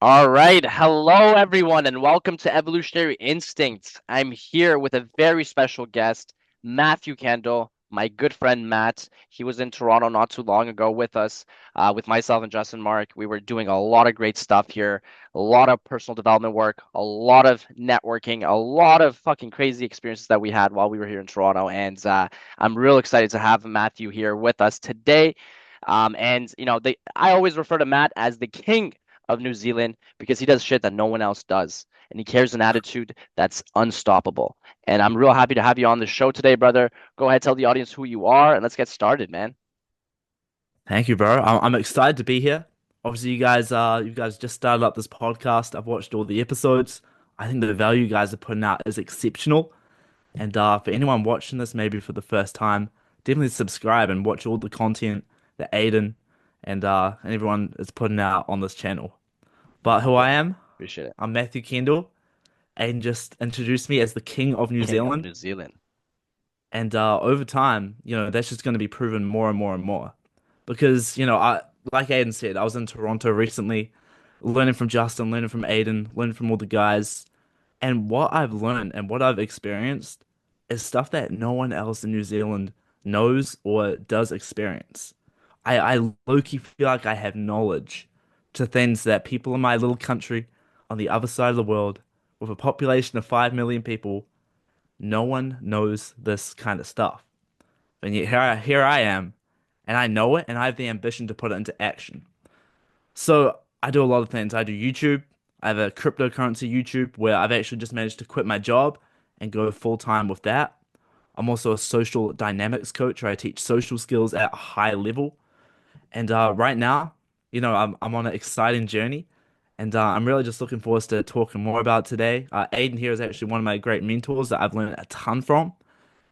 All right. Hello, everyone, and welcome to Evolutionary Instincts. I'm here with a very special guest, Matthew Kendall, my good friend Matt. He was in Toronto not too long ago with us, with myself and Justin Mark. We were doing a lot of great stuff here, a lot of personal development work, a lot of networking, a lot of fucking crazy experiences that we had while we were here in Toronto. And I'm real excited to have Matthew here with us today. I always refer to Matt as the king of New Zealand because he does shit that no one else does. And he carries an attitude that's unstoppable. And I'm real happy to have you on the show today, brother. Go ahead, tell the audience who you are, and let's get started, man. Thank you, bro. I'm excited to be here. Obviously, you guys just started up this podcast. I've watched all the episodes. I think the value you guys are putting out is exceptional. And for anyone watching this, maybe for the first time, definitely subscribe and watch all the content that Aiden and everyone is putting out on this channel. But who Yeah, I am, appreciate it. I'm Matthew Kendall. Aiden just introduced me as the King of New King of Zealand. New Zealand. And over time, that's just going to be proven more and more and more. Because, like Aiden said, I was in Toronto recently, learning from Justin, learning from Aiden, learning from all the guys. And what I've learned and what I've experienced is stuff that no one else in New Zealand knows or does experience. I low-key feel like I have knowledge to things that people in my little country on the other side of the world, with a population of 5 million people, no one knows this kind of stuff. And yet here I am, and I know it, and I have the ambition to put it into action. So I do a lot of things. I do YouTube. I have a cryptocurrency YouTube where I've actually just managed to quit my job and go full time with that. I'm also a social dynamics coach where I teach social skills at a high level. And right now, I'm on an exciting journey, and I'm really just looking forward to talking more about today. Aiden here is actually one of my great mentors that I've learned a ton from.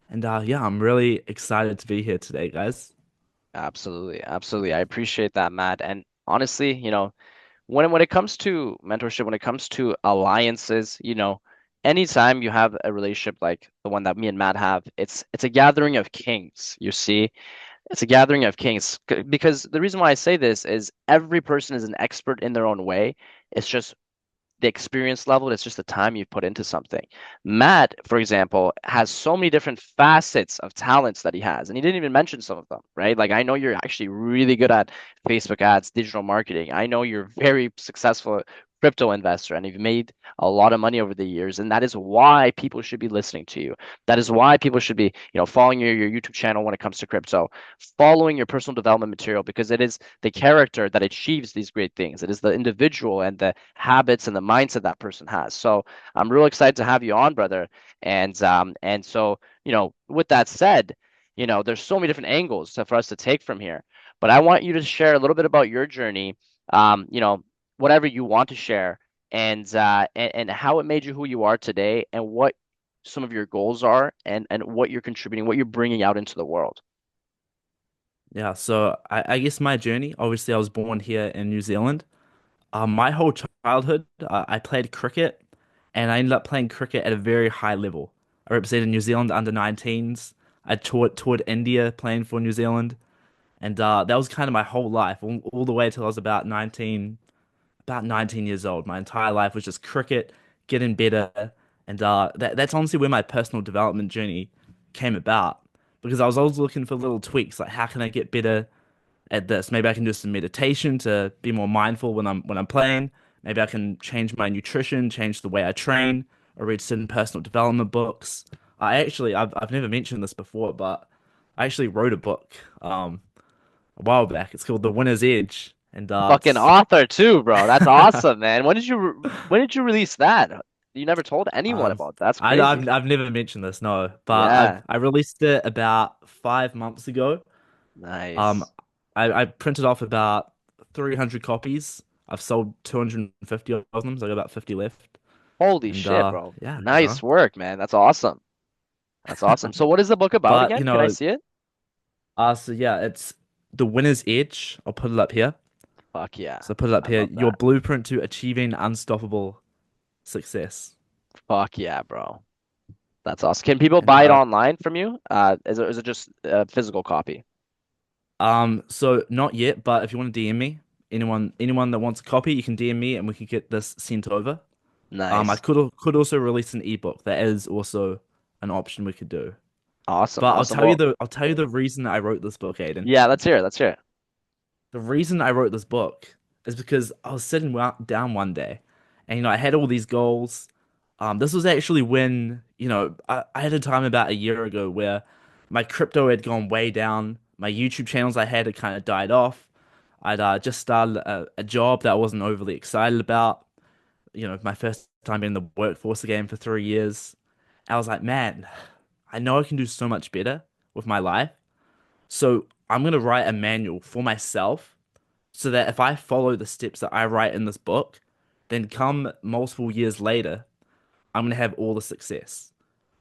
And yeah, I'm really excited to be here today, guys. Absolutely, absolutely. I appreciate that, Matt. And honestly, when it comes to mentorship, when it comes to alliances, anytime you have a relationship like the one that me and Matt have, it's a gathering of kings, you see. It's a gathering of kings because the reason why I say this is every person is an expert in their own way. It's just the experience level, it's just the time you've put into something. Matt, for example, has so many different facets of talents that he has, and he didn't even mention some of them, right? Like I know you're actually really good at Facebook ads, digital marketing. I know you're very successful crypto investor and you've made a lot of money over the years, and that is why people should be listening to you. That is why people should be, following your YouTube channel when it comes to crypto, following your personal development material because it is the character that achieves these great things. It is the individual and the habits and the mindset that person has. So I'm real excited to have you on, brother. And so, with that said, there's so many different angles for us to take from here. But I want you to share a little bit about your journey, whatever you want to share, and how it made you who you are today, and what some of your goals are, and what you're contributing, what you're bringing out into the world. Yeah, so I guess my journey, obviously I was born here in New Zealand. My whole childhood, I played cricket and I ended up playing cricket at a very high level. I represented New Zealand under 19s. I toured India playing for New Zealand. And that was kind of my whole life, all the way till I was about 19 years old. My entire life was just cricket, getting better, and that's honestly where my personal development journey came about. Because I was always looking for little tweaks, like how can I get better at this? Maybe I can do some meditation to be more mindful when I'm playing. Maybe I can change my nutrition, change the way I train, or read certain personal development books. I've never mentioned this before, but I actually wrote a book a while back. It's called The Winner's Edge, and Fucking it's author too, bro. That's awesome, man. When did you release that? You never told anyone um about that. That's I, crazy. I've never mentioned this, no, but Yeah, I released it about 5 months ago. Um, nice. I printed off about 300 copies. I've sold 250 of them, so I got about 50 left. Holy And shit, bro. yeah, bro. Nice work, man. That's awesome. That's awesome. So what is the book about But again? Can I see it? so yeah, it's The Winner's Edge. I'll put it up here. Fuck yeah. So put it up I here. love Your that. blueprint to achieving unstoppable success. Fuck yeah, bro. That's awesome. Can people And buy it online from you? Is it just a physical copy? so not yet, but if you want to DM me anyone that wants a copy, you can DM me and we can get this sent over. I Nice. could also release an ebook. That is also an option we could do. Awesome. But Awesome. Well, I'll tell you the reason that I wrote this book, Aiden. yeah, let's hear it. Let's hear it. The reason I wrote this book is because I was sitting down one day, and I had all these goals. This was actually when I had a time about a year ago where my crypto had gone way down. My YouTube channels I had kind of died off. I'd just started a job that I wasn't overly excited about. My first time in the workforce again for 3 years. I was like, man, I know I can do so much better with my life. So I'm gonna write a manual for myself so that if I follow the steps that I write in this book, then come multiple years later, I'm gonna have all the success.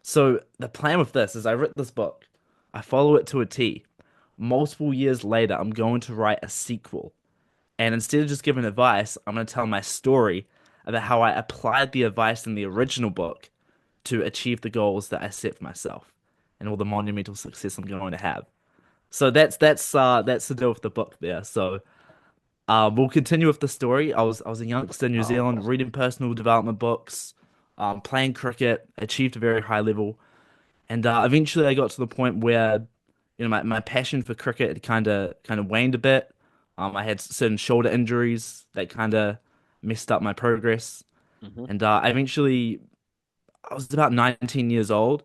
So the plan with this is I wrote this book, I follow it to a T. Multiple years later, I'm going to write a sequel. And instead of just giving advice, I'm going to tell my story about how I applied the advice in the original book to achieve the goals that I set for myself and all the monumental success I'm going to have. So that's the deal with the book there. So we'll continue with the story. I was a youngster in New Zealand, Oh, reading personal development books, playing cricket, achieved a very high level, and eventually I got to the point where my passion for cricket had kind of waned a bit. I had certain shoulder injuries that kind of messed up my progress, hmm. and eventually I was about 19 years old.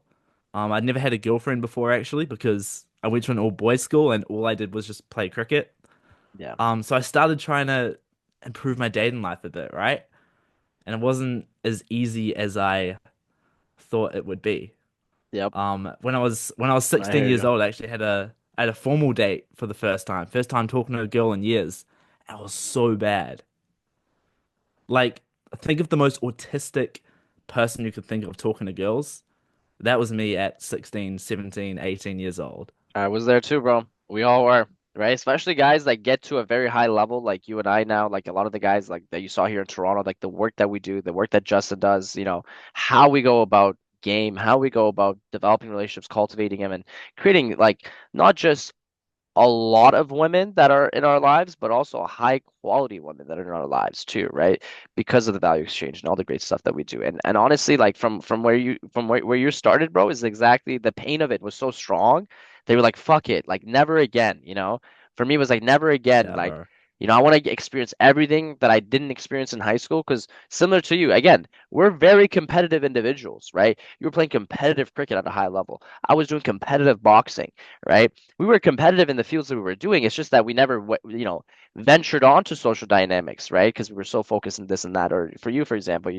I'd never had a girlfriend before actually because I went to an all boys school and all I did was just play cricket. Yeah. So I started trying to improve my dating life a bit, right? And it wasn't as easy as I thought it would be. Yep. When I was I 16 hear years you. old, I actually had a formal date for the first time. First time talking to a girl in years. And it was so bad. Like, think of the most autistic person you could think of talking to girls. That was me at 16, 17, 18 years old. I was there too, bro. We all were, right? Especially guys that get to a very high level, like you and I now, like a lot of the guys like that you saw here in Toronto, like the work that we do, the work that Justin does, how we go about game, how we go about developing relationships, cultivating them, and creating like not just a lot of women that are in our lives, but also high quality women that are in our lives too, right? Because of the value exchange and all the great stuff that we do. And honestly, like from where you started, bro, is exactly the pain of it was so strong. They were like, fuck it, like never again. For me, it was like never again. Yeah, Like, bro. I want to experience everything that I didn't experience in high school. Because similar to you, again, we're very competitive individuals, right? You were playing competitive cricket at a high level. I was doing competitive boxing, right? We were competitive in the fields that we were doing. It's just that we never, ventured onto social dynamics, right? Because we were so focused on this and that. Or for you, for example,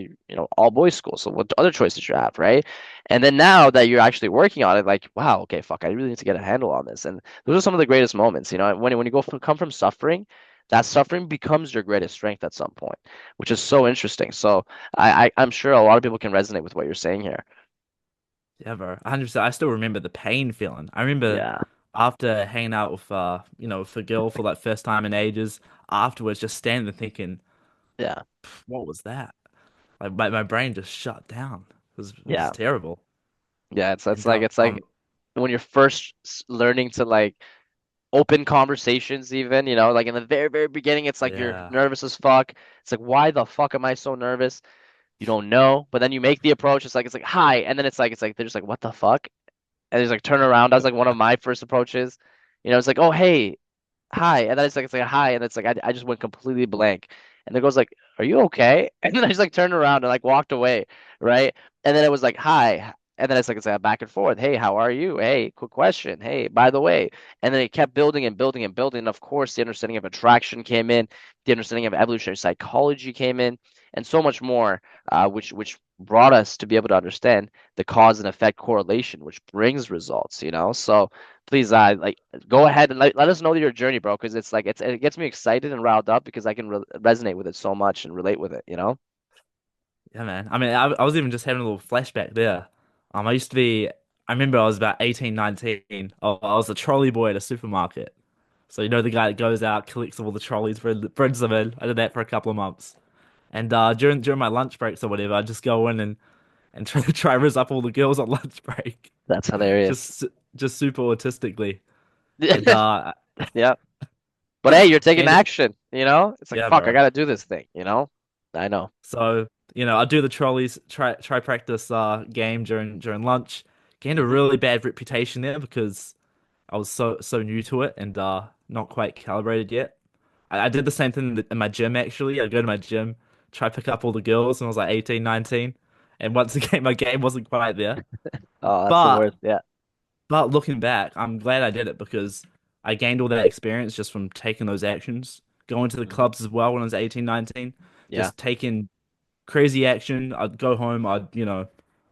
all boys school. So what other choices you have, right? And then now that you're actually working on it, like, wow, okay, fuck, I really need to get a handle on this. And those are some of the greatest moments, when you come from suffering. That suffering becomes your greatest strength at some point, which is so interesting. So I'm sure a lot of people can resonate with what you're saying here. Yeah, bro. 100%. I still remember the pain feeling. I remember Yeah, after hanging out with a girl for like first time in ages, afterwards just standing there thinking, yeah, what was that? Like my brain just shut down. It was yeah, terrible. yeah. It's And like it's like when you're first learning to like open conversations even, like in the very, very beginning, it's like you're yeah. nervous as fuck. It's like, why the fuck am I so nervous? You don't know, but then you make the approach. It's like hi, and then it's like they're just like, what the fuck? And there's like turn around. That's like one of my first approaches. It's like, oh hey, hi, and then it's like hi, and it's like I just went completely blank, and the girl's like, are you okay? And then I just like turned around and like walked away, right? And then it was like hi, and then it's like a back and forth. Hey, how are you? Hey, quick question. Hey, by the way, and then it kept building and building and building. And of course, the understanding of attraction came in, the understanding of evolutionary psychology came in, and so much more, which brought us to be able to understand the cause and effect correlation, which brings results. So please, like go ahead and let us know your journey, bro, because it's like it gets me excited and riled up because I can resonate with it so much and relate with it. Yeah, man. I mean, I was even just having a little flashback there. I used to be, I remember I was about 18, 19. I was a trolley boy at a supermarket. So, the guy that goes out, collects all the trolleys, brings them in. I did that for a couple of months. And during my lunch breaks or whatever, I'd just go in and try to rizz up all the girls on lunch break. That's hilarious. Just just super autistically. And Yeah. But hey, you're taking Gained, action, you know? It's like, yeah, fuck, I bro. gotta do this thing, you know? I know. So, I do the trolleys, try practice game during lunch. Gained a Hmm. really bad reputation there because I was so new to it and not quite calibrated yet. I did the same thing in my gym actually. I go to my gym, try pick up all the girls when I was like 18, 19, and once again my game wasn't quite there. Oh, that's the But worst. Yeah. but looking back, I'm glad I did it because I gained all that experience just from taking those actions. Going to the Hmm. clubs as well when I was 18, 19, Yeah. just taking crazy action. I'd go home, I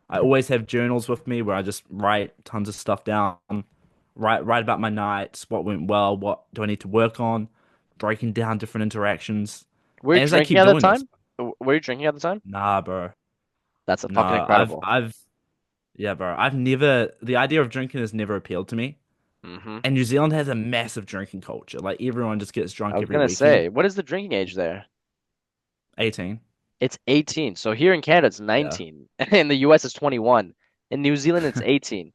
always have journals with me where I just write tons of stuff down, write about my nights, what went well, what do I need to work on, breaking down different interactions. Were you And as I drinking keep at the doing this, time? Were you drinking at the time? nah, bro, That's a fucking nah, incredible. yeah, bro, I've never, the idea of drinking has never appealed to me. Hmm. And New Zealand has a massive drinking culture. Like everyone just gets I drunk was every gonna weekend. say, what is the drinking age there? 18. It's 18. So here in Canada, it's Yeah. 19. In the US, it's 21. In New Zealand, it's 18.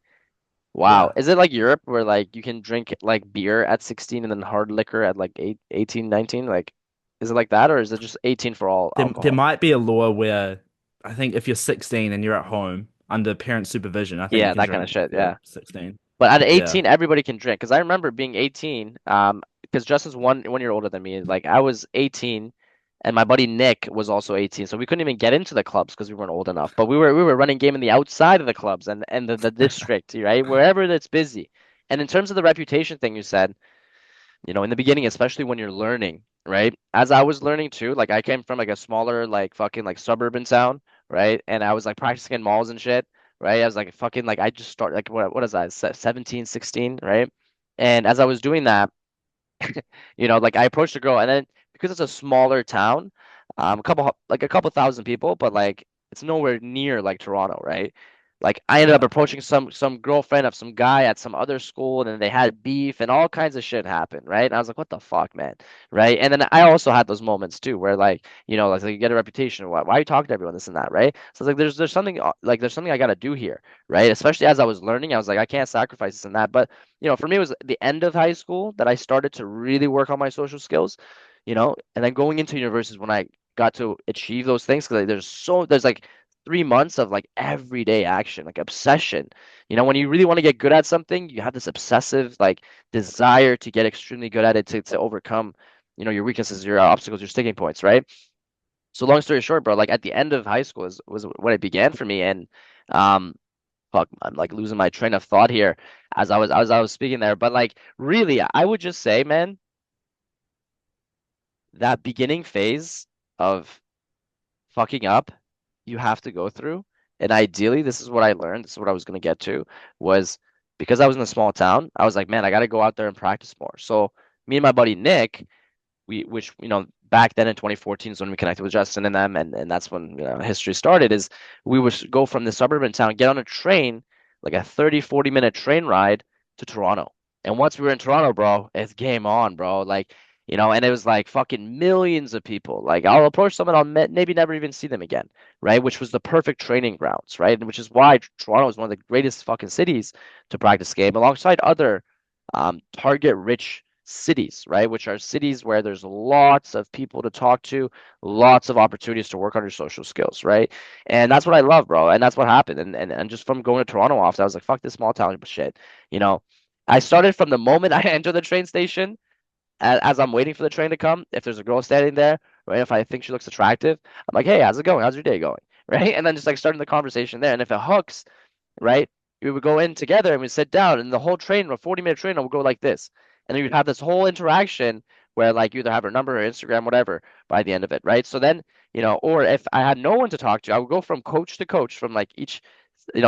Wow. Yeah. Is it like Europe where like you can drink like beer at 16 and then hard liquor at like 18, 19? Like, is it like that or is it just 18 for all There alcohol? might be a law where I think if you're 16 and you're at home under parent supervision, I think you Yeah, can that kind of drink shit. before Yeah. 16. But at Yeah. 18, everybody can drink. Because I remember being 18, because Justin's one year older than me. Like I was 18, and my buddy Nick was also 18, so we couldn't even get into the clubs because we weren't old enough. But we were running game in the outside of the clubs and the district, right? Wherever that's busy. And in terms of the reputation thing you said, in the beginning, especially when you're learning, right? As I was learning too, like I came from like a smaller, like fucking like suburban town, right? And I was like practicing in malls and shit, right? I was like fucking like I just started like what is that? 17, 16, right? And as I was doing that, like I approached a girl, and then because it's a smaller town, a couple thousand people, but like it's nowhere near like Toronto, right? Like I ended up Yeah. approaching some girlfriend of some guy at some other school, and then they had beef, and all kinds of shit happened, right? And I was like, what the fuck, man, right? And then I also had those moments too, where like like you get a reputation, why are you talking to everyone, this and that, right? So it's like there's something like there's something I got to do here, right? Especially as I was learning, I was like, I can't sacrifice this and that, but for me, it was the end of high school that I started to really work on my social skills, and then going into university is when I got to achieve those things because there's like 3 months of like everyday action, like obsession. When you really want to get good at something, you have this obsessive like desire to get extremely good at it to overcome, your weaknesses, your obstacles, your sticking points, right? So long story short, bro, like at the end of high school was when it began for me, and um fuck, I'm like losing my train of thought here as I was speaking there. But like really, I would just say, man, that beginning phase of fucking up, you have to go through. And ideally, this is what I learned. This is what I was gonna get to was because I was in a small town, I was like, man, I gotta go out there and practice more. So me and my buddy Nick, which back then in 2014 is when we connected with Justin and them, and that's when history started. Is we would go from the suburban town, get on a train, like a 30-40 minute train ride to Toronto. And once we were in Toronto, bro, it's game on, bro. Like, and it was like fucking millions of people. Like I'll approach someone, I'll maybe never even see them again, right? Which was the perfect training grounds, right? And which is why Toronto is one of the greatest fucking cities to practice game alongside other target rich cities, right? Which are cities where there's lots of people to talk to, lots of opportunities to work on your social skills, right? And that's what I love, bro. And that's what happened. And just from going to Toronto office, I was like, fuck this small town shit. You know, I started from the moment I enter the train station, as I'm waiting for the train to come. If there's a girl standing there, right? If I think she looks attractive, I'm like, hey, how's it going? How's your day going? Right? And then just like starting the conversation there. And if it hooks, right? We would go in together and we'd sit down, and the whole train, a 40-minute train, would go like this. And then you'd have this whole interaction where like you either have her number or Instagram, whatever, by the end of it, right? So then, or if I had no one to talk to, I would go from coach to coach from like each,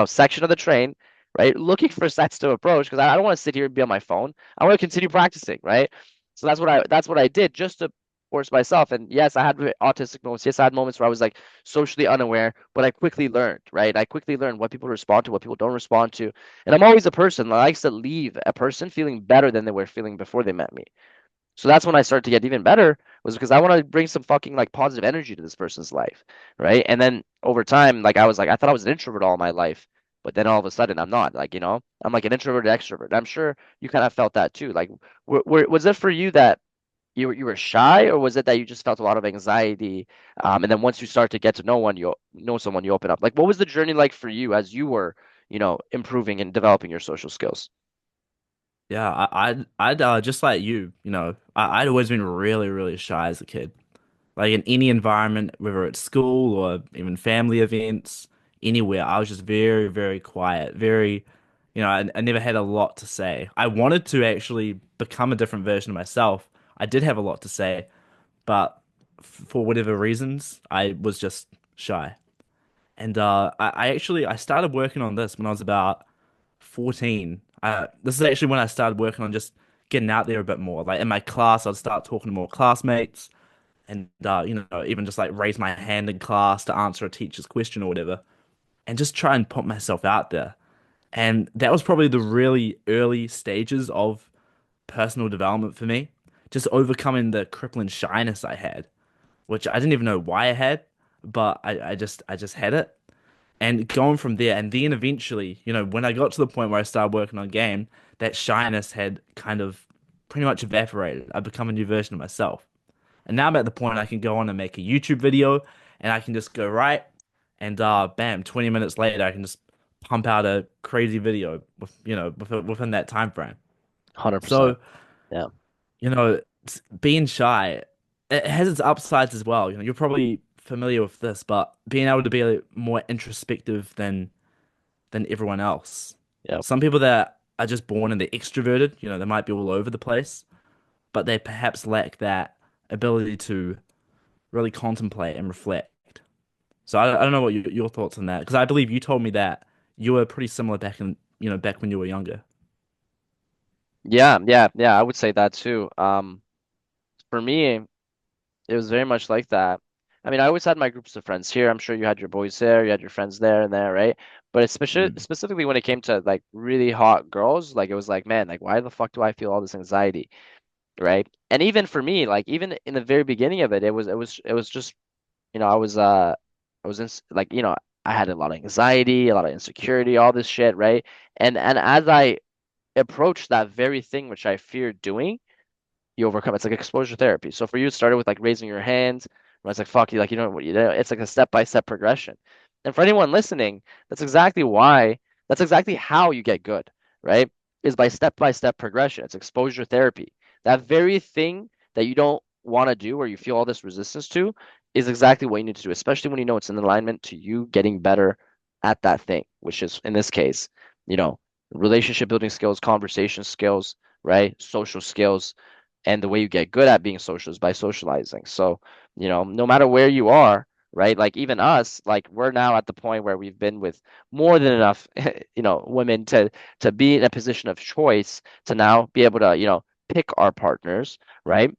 section of the train, right? Looking for sets to approach because I don't want to sit here and be on my phone. I want to continue practicing, right? So that's what I did just to force myself. And yes, I had autistic moments. Yes, I had moments where I was like socially unaware, but I quickly learned, right? I quickly learned what people respond to, what people don't respond to. And I'm always a person that likes to leave a person feeling better than they were feeling before they met me. So that's when I started to get even better, was because I want to bring some fucking like positive energy to this person's life, right? And then over time, like I was like, I thought I was an introvert all my life, but then all of a sudden I'm not. Like, I'm like an introverted extrovert. I'm sure you kind of felt that too. Like, was it for you that? you were shy, or was it that you just felt a lot of anxiety, and then once you start to get to know someone, you open up? Like, what was the journey like for you as you were, improving and developing your social skills? Yeah, I'd just like you, I'd always been really, really shy as a kid. Like in any environment, whether it's school or even family events, anywhere, I was just very, very quiet. Very, I never had a lot to say. I wanted to actually become a different version of myself. I did have a lot to say, but for whatever reasons, I was just shy. And I started working on this when I was about 14. This is actually when I started working on just getting out there a bit more. Like in my class, I'd start talking to more classmates and even just like raise my hand in class to answer a teacher's question or whatever, and just try and put myself out there. And that was probably the really early stages of personal development for me, just overcoming the crippling shyness I had, which I didn't even know why I had, but I just had it. And going from there, and then eventually, when I got to the point where I started working on game, that shyness had kind of pretty much evaporated. I'd become a new version of myself. And now I'm at the point I can go on and make a YouTube video and I can just go right and bam, 20 minutes later I can just pump out a crazy video within that time frame. 100%. So, Yeah. being shy, it has its upsides as well. You're probably familiar with this, but being able to be more introspective than everyone else. Yep. Some people that are just born and they're extroverted, they might be all over the place, but they perhaps lack that ability to really contemplate and reflect. So I don't know what your thoughts on that, because I believe you told me that you were pretty similar back when you were younger. Yeah, yeah, yeah, I would say that too. For me, it was very much like that. I mean, I always had my groups of friends here. I'm sure you had your boys there, you had your friends there and there, right? But especially Mm. specifically when it came to like really hot girls, like it was like, man, like why the fuck do I feel all this anxiety, right? And even for me, like even in the very beginning of it, it was just, I was in like, I had a lot of anxiety, a lot of insecurity, all this shit, right? And as I approached that very thing which I feared doing, you overcome. It's like exposure therapy. So for you, it started with like raising your hands. Where it's like fuck you, like you know what you do. It's like a step-by-step progression. And for anyone listening, that's exactly why. That's exactly how you get good, right? Is by step-by-step progression. It's exposure therapy. That very thing that you don't want to do or you feel all this resistance to is exactly what you need to do, especially when you know it's in alignment to you getting better at that thing, which is in this case, you know, relationship building skills, conversation skills, right? Social skills, and the way you get good at being social is by socializing. So, no matter where you are, right? Like even us, like we're now at the point where we've been with more than enough, women to be in a position of choice to now be able to, pick our partners, right?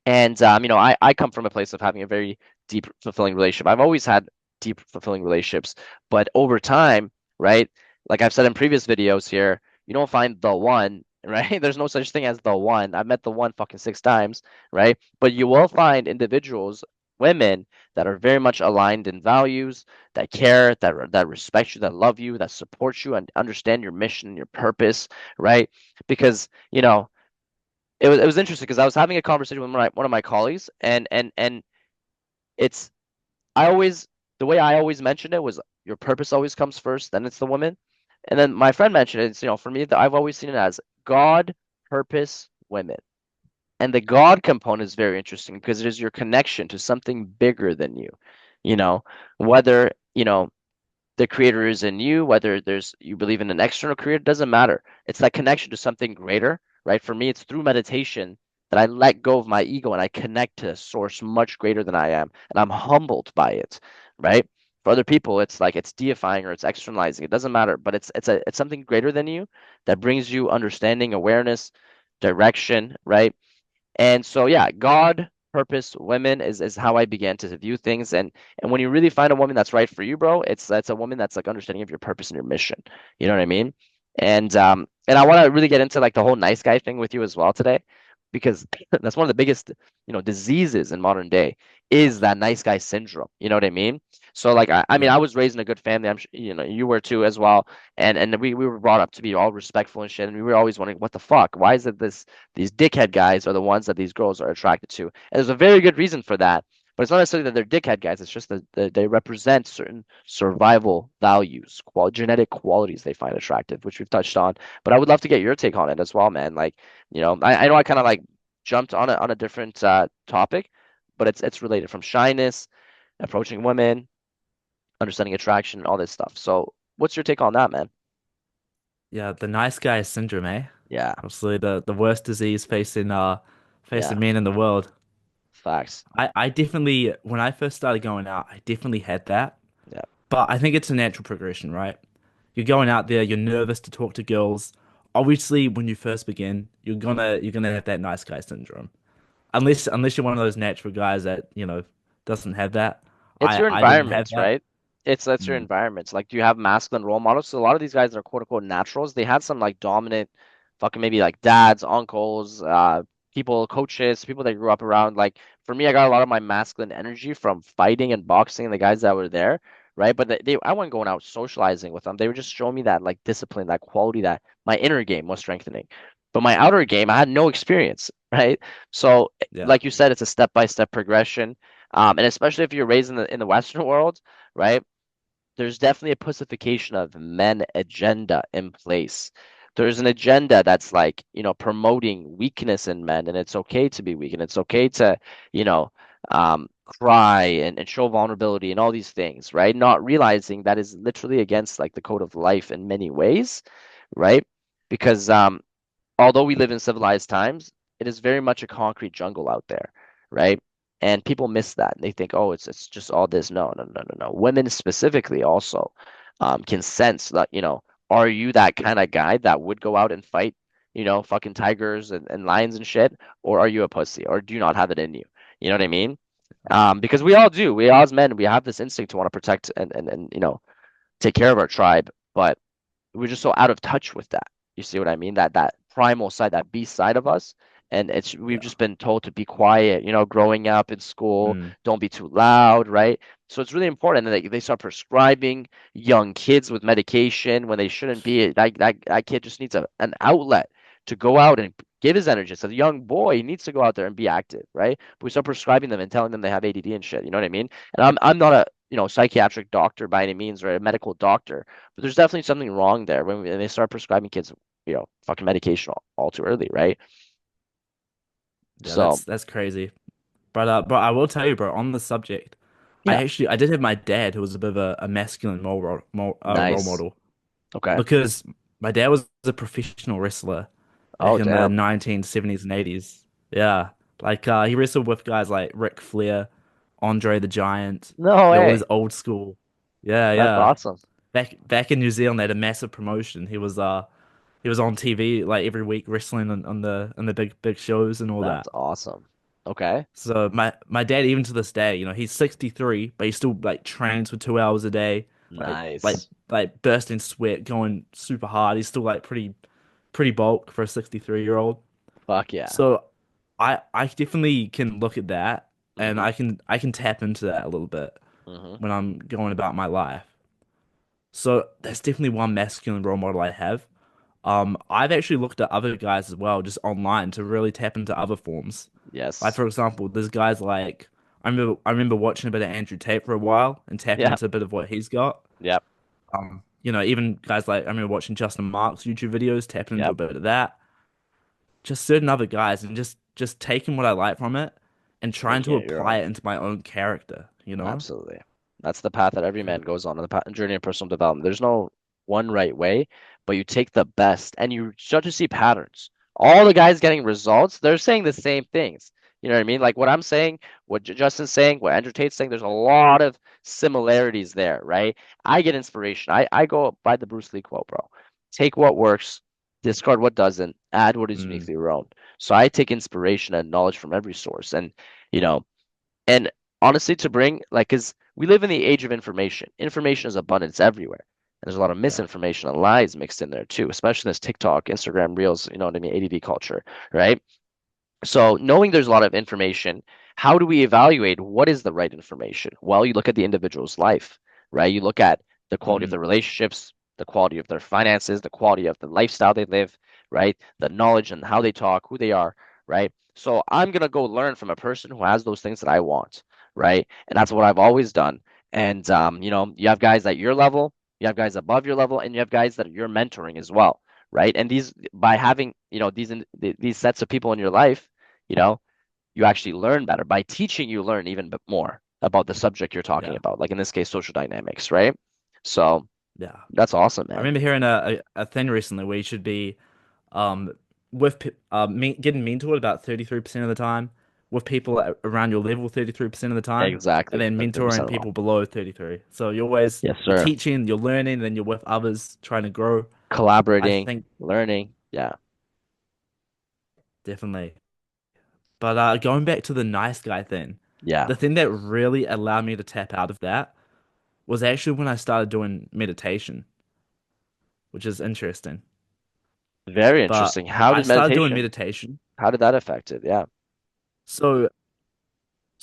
And I come from a place of having a very deep, fulfilling relationship. I've always had deep, fulfilling relationships, but over time, right? Like I've said in previous videos here, you don't find the one, right? There's no such thing as the one. I've met the one fucking 6 times, right? But you will find individuals, women that are very much aligned in values, that care, that respect you, that love you, that support you, and understand your mission, your purpose, right? Because it was interesting because I was having a conversation with one of my colleagues, and it's I always the way I always mentioned it was your purpose always comes first, then it's the woman, and then my friend mentioned it. It's, for me, that I've always seen it as God, purpose, women, and the God component is very interesting because it is your connection to something bigger than you. You know, whether the creator is in you, whether you believe in an external creator, doesn't matter. It's that connection to something greater, right? For me, it's through meditation that I let go of my ego and I connect to a source much greater than I am, and I'm humbled by it, right? For other people, it's like it's deifying or it's externalizing. It doesn't matter, but it's something greater than you that brings you understanding, awareness, direction, right? And so yeah, God, purpose, women is how I began to view things. And when you really find a woman that's right for you, bro, that's a woman that's like understanding of your purpose and your mission. You know what I mean? And I want to really get into like the whole nice guy thing with you as well today, because that's one of the biggest, diseases in modern day is that nice guy syndrome. You know what I mean? So like I mean Yeah. I was raised in a good family. You know you were too as well, and we were brought up to be all respectful and shit. And we were always wondering what the fuck? Why is it these dickhead guys are the ones that these girls are attracted to? And there's a very good reason for that. But it's not necessarily that they're dickhead guys. It's just that they represent certain survival values, genetic qualities they find attractive, which we've touched on. But I would love to get your take on it as well, man. Like, I know I kind of like jumped on a different topic, but it's related from shyness, approaching women, understanding attraction, all this stuff. So, what's your take on that, man? Yeah, the nice guy syndrome, eh? Yeah, Obviously the worst disease yeah, facing men in the world. facts. I definitely when I first started going out, I definitely had that. Yeah, But I think it's a natural progression, right? You're going out there, you're nervous to talk to girls. Obviously, when you first begin, you're gonna have that nice guy syndrome. Unless you're one of those natural guys that, doesn't have that. it's I your I didn't have environment, that. right? That's your Mm, environment. Like, do you have masculine role models? So a lot of these guys are quote unquote naturals. They had some like dominant, fucking maybe like dads, uncles, people, coaches, people that grew up around. Like for me, I got a lot of my masculine energy from fighting and boxing and the guys that were there, right? But I wasn't going out socializing with them. They were just showing me that like discipline, that quality that my inner game was strengthening. But my outer game, I had no experience, right? So, yeah. like you said, it's a step-by-step progression. And especially if you're raised in the Western world, right? There's definitely a pussification of men agenda in place. There's an agenda that's like, promoting weakness in men, and it's okay to be weak, and it's okay to, you know, cry and show vulnerability and all these things, right? Not realizing that is literally against like the code of life in many ways, right? Because although we live in civilized times, it is very much a concrete jungle out there, right? And people miss that. They think, oh, it's just all this. No, no, no, no, no. Women specifically also can sense that, are you that kind of guy that would go out and fight, fucking tigers and lions and shit? Or are you a pussy? Or do you not have it in you? You know what I mean? Because we all do. We all as men, we have this instinct to want to protect and take care of our tribe, but we're just so out of touch with that. You see what I mean? That primal side, that beast side of us. And we've Yeah. just been told to be quiet, growing up in school, Mm, don't be too loud, right? So it's really important that they start prescribing young kids with medication when they shouldn't be. That kid just needs an outlet to go out and give his energy. So the young boy needs to go out there and be active, right? But we start prescribing them and telling them they have ADD and shit. You know what I mean? And I'm not a psychiatric doctor by any means or a medical doctor, but there's definitely something wrong there when they start prescribing kids, fucking medication all too early, right? yeah, So, that's crazy. But I will tell you, bro, on the subject, yeah, I did have my dad who was a bit of a masculine role nice. model Okay. because my dad was a professional wrestler back Oh, in the damn. 1970s and 80s. Yeah, like he wrestled with guys like Ric Flair, Andre the Giant, No all this way. old school. Yeah, That's yeah. awesome. Back in New Zealand, they had a massive promotion. He was on TV like every week wrestling on the big shows and all That's that. awesome. Okay. So my dad, even to this day, he's 63, but he still like trains for 2 hours a day, like like Nice. like bursting sweat, going super hard. He's still like pretty bulk for a 63-year-old. Fuck yeah. So I definitely can look at that and Mm-hmm. I can tap into that a little bit Mm-hmm. when I'm going about my life. So that's definitely one masculine role model I have. I've actually looked at other guys as well, just online to really tap into other forms. Like Yes. for example, there's guys like I remember watching a bit of Andrew Tate for a while and tapping Yeah. into a bit of what he's got. Yep. Even guys like I remember watching Justin Mark's YouTube videos, tapping into a Yep. bit of that. Just certain other guys and just taking what I like from it and trying Making to it your apply own. it into my own character, you know? Absolutely. That's the path that every man goes on in the journey of personal development. There's no one right way, but you take the best and you start to see patterns. All the guys getting results, they're saying the same things. You know what I mean? Like what I'm saying, what Justin's saying, what Andrew Tate's saying, there's a lot of similarities there, right? I get inspiration. I go by the Bruce Lee quote, bro. Take what works, discard what doesn't, add what is Mm, uniquely your own. So I take inspiration and knowledge from every source. You know, and honestly, to bring like, because we live in the age of information. Information is abundance everywhere. And there's a lot of yeah. misinformation and lies mixed in there too, especially in this TikTok, Instagram Reels, you know what I mean, ADD culture, right? So knowing there's a lot of information, how do we evaluate what is the right information? Well, you look at the individual's life, right? You look at the quality of Hmm. their relationships, the quality of their finances, the quality of the lifestyle they live, right? The knowledge and how they talk, who they are, right? So I'm gonna go learn from a person who has those things that I want, right? And that's what I've always done. And you have guys at your level, you have guys above your level, and you have guys that you're mentoring as well, right? And these by having, these sets of people in your life, you know, you actually learn better. By teaching, you learn even bit more about the subject you're talking Yeah, about, like in this case, social dynamics, right? So yeah. that's awesome, I man. remember hearing a thing recently where you should be um with getting mentored about 33% of the time, with people around your level 33% of the time, and Exactly. then 33% mentoring of all. people below 33. So Yes, you're sir. teaching, you're learning, and then you're with others trying to grow. I Collaborating, think learning. Yeah. definitely. But going back to the nice guy thing, Yeah. the thing that really allowed me to tap out of that was actually when I started doing meditation, which is interesting. Very But interesting. How I did started doing meditation, meditation. how did that affect it? Yeah. So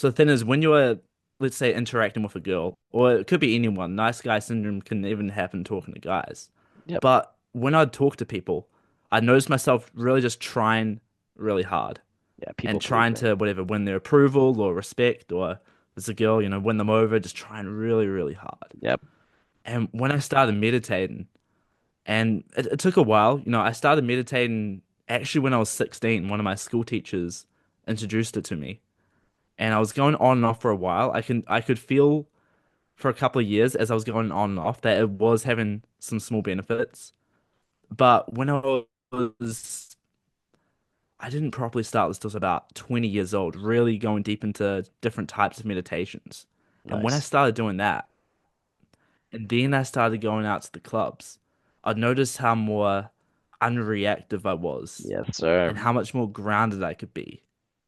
the thing is, when you're, let's say, interacting with a girl, or it could be anyone, nice guy syndrome can even happen talking to guys. Yep. But when I'd talk to people, I noticed myself really just trying really hard Yeah. and People trying pleasing. to whatever win their approval or respect, or if it's a girl, win them over, just trying really, really hard. Yep. And when I started meditating, and it took a while, I started meditating actually when I was 16. One of my school teachers introduced it to me, and I was going on and off for a while. I could feel for a couple of years as I was going on and off that it was having some small benefits. But when was I didn't properly start this till I was about 20 years old, really going deep into different types of meditations. And when I Nice. started doing that, and then I started going out to the clubs, I noticed how more unreactive I was Yes, sir. and how much more grounded I could be.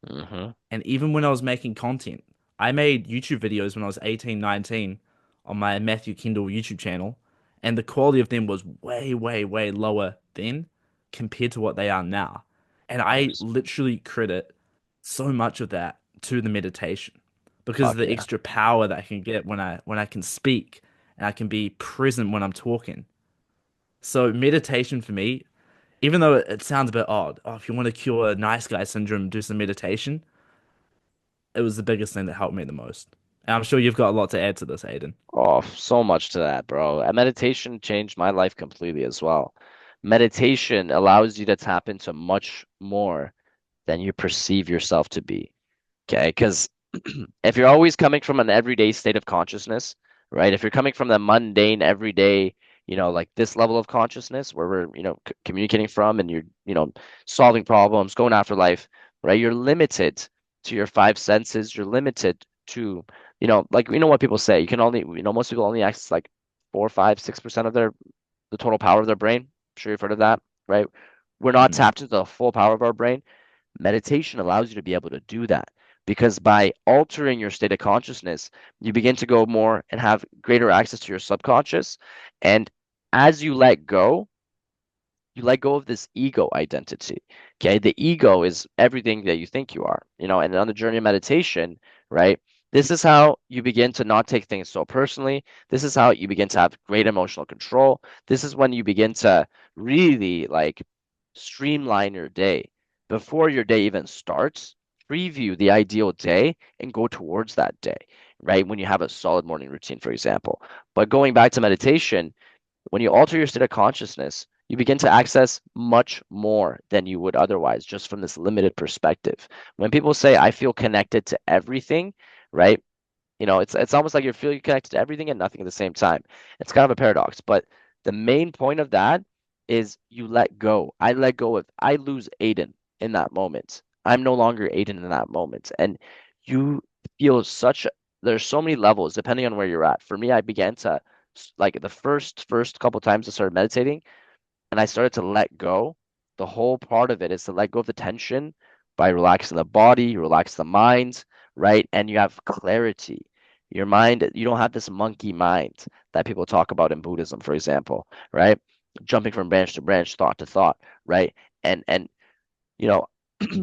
Mm-hmm. And even when I was making content, I made YouTube videos when I was 18, 19 on my Matthew Kendall YouTube channel, and the quality of them was way, way, way lower then compared to what they are now. And I Yes. literally credit so much of that to the meditation because of Fuck the yeah. extra power that I can get when I can speak and I can be present when I'm talking. So meditation for me, even though it sounds a bit odd, oh, if you want to cure nice guy syndrome, do some meditation, it was the biggest thing that helped me the most. And I'm sure you've got a lot to add to this, Aiden. Oh, so much to that, bro. And meditation changed my life completely as well. Meditation allows you to tap into much more than you perceive yourself to be. Okay, because if you're always coming from an everyday state of consciousness, right? If you're coming from the mundane, everyday, like this level of consciousness where we're, communicating from and you're, solving problems, going after life, right? You're limited to your five senses. You're limited to, like, what people say. You can only, most people only access like 4, 5, 6% of the total power of their brain. I'm sure you've heard of that, right? We're not Hmm. tapped into the full power of our brain. Meditation allows you to be able to do that because by altering your state of consciousness, you begin to go more and have greater access to your subconscious. And as you let go of this ego identity. Okay. The ego is everything that you think you are, and on the journey of meditation, right? This is how you begin to not take things so personally. This is how you begin to have great emotional control. This is when you begin to really like streamline your day. Before your day even starts, preview the ideal day and go towards that day, right? When you have a solid morning routine, for example. But going back to meditation, when you alter your state of consciousness, you begin to access much more than you would otherwise, just from this limited perspective. When people say, I feel connected to everything, right? It's almost like you're feeling connected to everything and nothing at the same time. It's kind of a paradox, but the main point of that is you let go. I lose Aiden in that moment. I'm no longer Aiden in that moment. And you feel there's so many levels depending on where you're at. For me, I began to like the first couple times I started meditating, and I started to let go. The whole part of it is to let go of the tension by relaxing the body, relax the mind, right? And you have clarity. Your mind, you don't have this monkey mind that people talk about in Buddhism, for example, right? Jumping from branch to branch, thought to thought, right? And you know,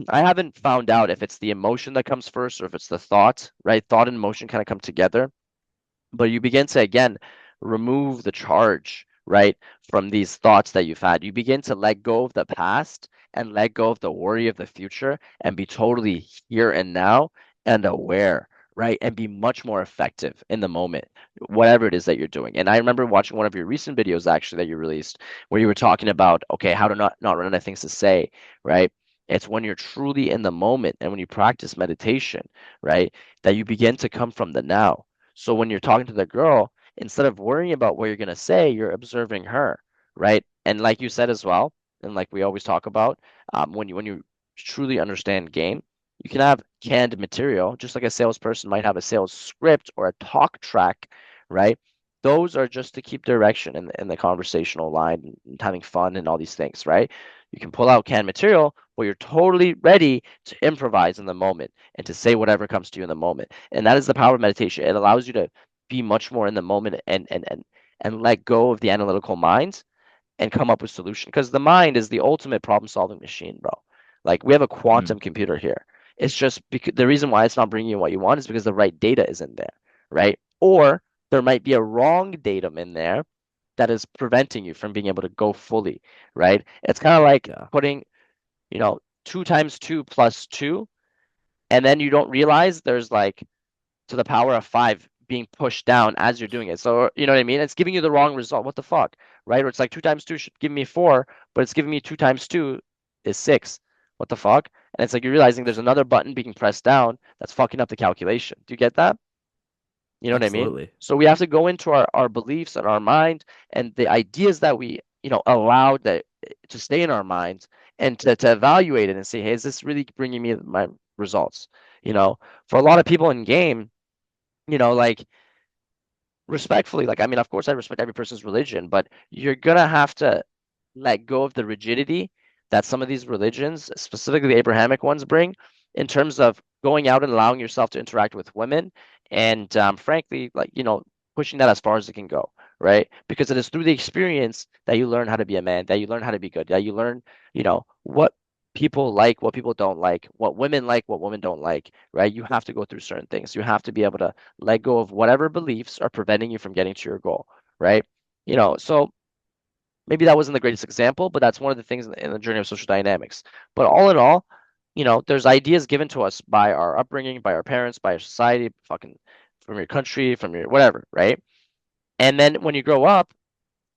I haven't found out if it's the emotion that comes first or if it's the thought, right? Thought and emotion kind of come together, but you begin to again remove the charge, right, from these thoughts that you've had. You begin to let go of the past and let go of the worry of the future and be totally here and now and aware, right, and be much more effective in the moment, whatever it is that you're doing. And I remember watching one of your recent videos actually that you released where you were talking about, okay, how to not run out of things to say, right? It's when you're truly in the moment and when you practice meditation, right, that you begin to come from the now. So when you're talking to the girl, instead of worrying about what you're going to say, you're observing her, right? And like you said as well, and like we always talk about, when you truly understand game, you can have canned material, just like a salesperson might have a sales script or a talk track, right? Those are just to keep direction in the conversational line and having fun and all these things, right? You can pull out canned material, but you're totally ready to improvise in the moment and to say whatever comes to you in the moment. And that is the power of meditation. It allows you to be much more in the moment and let go of the analytical mind and come up with solution. Because the mind is the ultimate problem-solving machine, bro. Like we have a Mm, quantum computer here. It's just because the reason why it's not bringing you what you want is because the right data isn't there, right? Or there might be a wrong datum in there that is preventing you from being able to go fully, right? It's kind of like yeah, putting, 2 times 2 plus 2, and then you don't realize there's like to the power of 5 being pushed down as you're doing it. So, you know what I mean? It's giving you the wrong result. What the fuck? Right? Or it's like 2 times 2 should give me 4, but it's giving me 2 times 2 is 6. What the fuck? And it's like you're realizing there's another button being pressed down that's fucking up the calculation. Do you get that? You know what I mean? absolutely. So we have to go into our beliefs and our mind and the ideas that we, allowed that to stay in our minds and to evaluate it and say, hey, is this really bringing me my results? You know, for a lot of people in game, like respectfully, like I mean, of course I respect every person's religion, but you're gonna have to let go of the rigidity that some of these religions, specifically the Abrahamic ones, bring in terms of going out and allowing yourself to interact with women and frankly, like, pushing that as far as it can go, right? Because it is through the experience that you learn how to be a man, that you learn how to be good, that you learn, what people like, what people don't like, what women don't like, right? You have to go through certain things. You have to be able to let go of whatever beliefs are preventing you from getting to your goal, right? So maybe that wasn't the greatest example, but that's one of the things in the journey of social dynamics. But all in all, there's ideas given to us by our upbringing, by our parents, by our society, fucking from your country, from your whatever, right? And then when you grow up,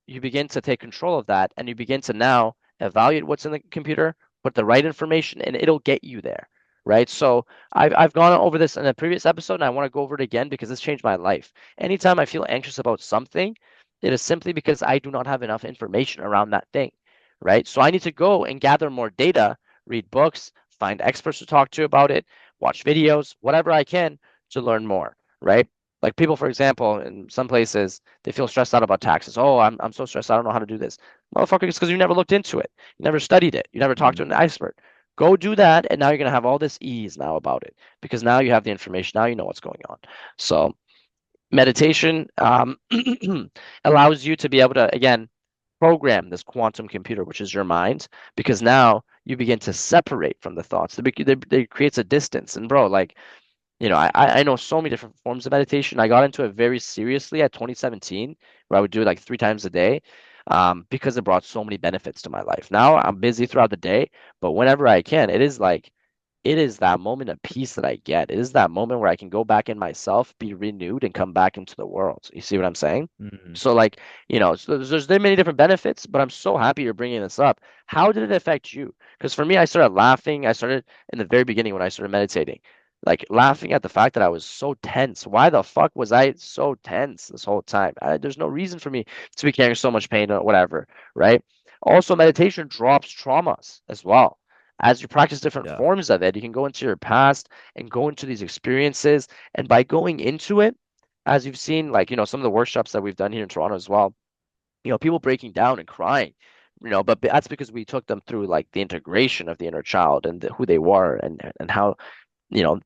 you begin to take control of that and you begin to now evaluate what's in the computer, put the right information, and it'll get you there, right? So I've gone over this in a previous episode and I want to go over it again because this changed my life. Anytime I feel anxious about something, it is simply because I do not have enough information around that thing, right? So I need to go and gather more data, read books, find experts to talk to about it, watch videos, whatever I can to learn more, right? Like people, for example, in some places, they feel stressed out about taxes. Oh, I'm so stressed. I don't know how to do this. Motherfucker, it's because you never looked into it. You never studied it. You never talked to Mm, an expert. Go do that, and now you're gonna have all this ease now about it because now you have the information. Now you know what's going on. So meditation allows you to be able to again program this quantum computer, which is your mind, because now you begin to separate from the thoughts. They creates a distance. And bro, like I know so many different forms of meditation. I got into it very seriously at 2017, where I would do it like 3 times a day, because it brought so many benefits to my life. Now I'm busy throughout the day, but whenever I can, it is that moment of peace that I get. It is that moment where I can go back in myself, be renewed, and come back into the world. You see what I'm saying? mm. So like, so there's many different benefits, but I'm so happy you're bringing this up. How did it affect you? Because for me, I started laughing. I started in the very beginning when I started meditating, like laughing at the fact that I was so tense. Why the fuck was I so tense this whole time? There's no reason for me to be carrying so much pain or whatever, right? Also, meditation drops traumas as well. As you practice different Yeah. forms of it, you can go into your past and go into these experiences. And by going into it, as you've seen, like, some of the workshops that we've done here in Toronto as well, people breaking down and crying, but that's because we took them through like the integration of the inner child and who they were and how, you know,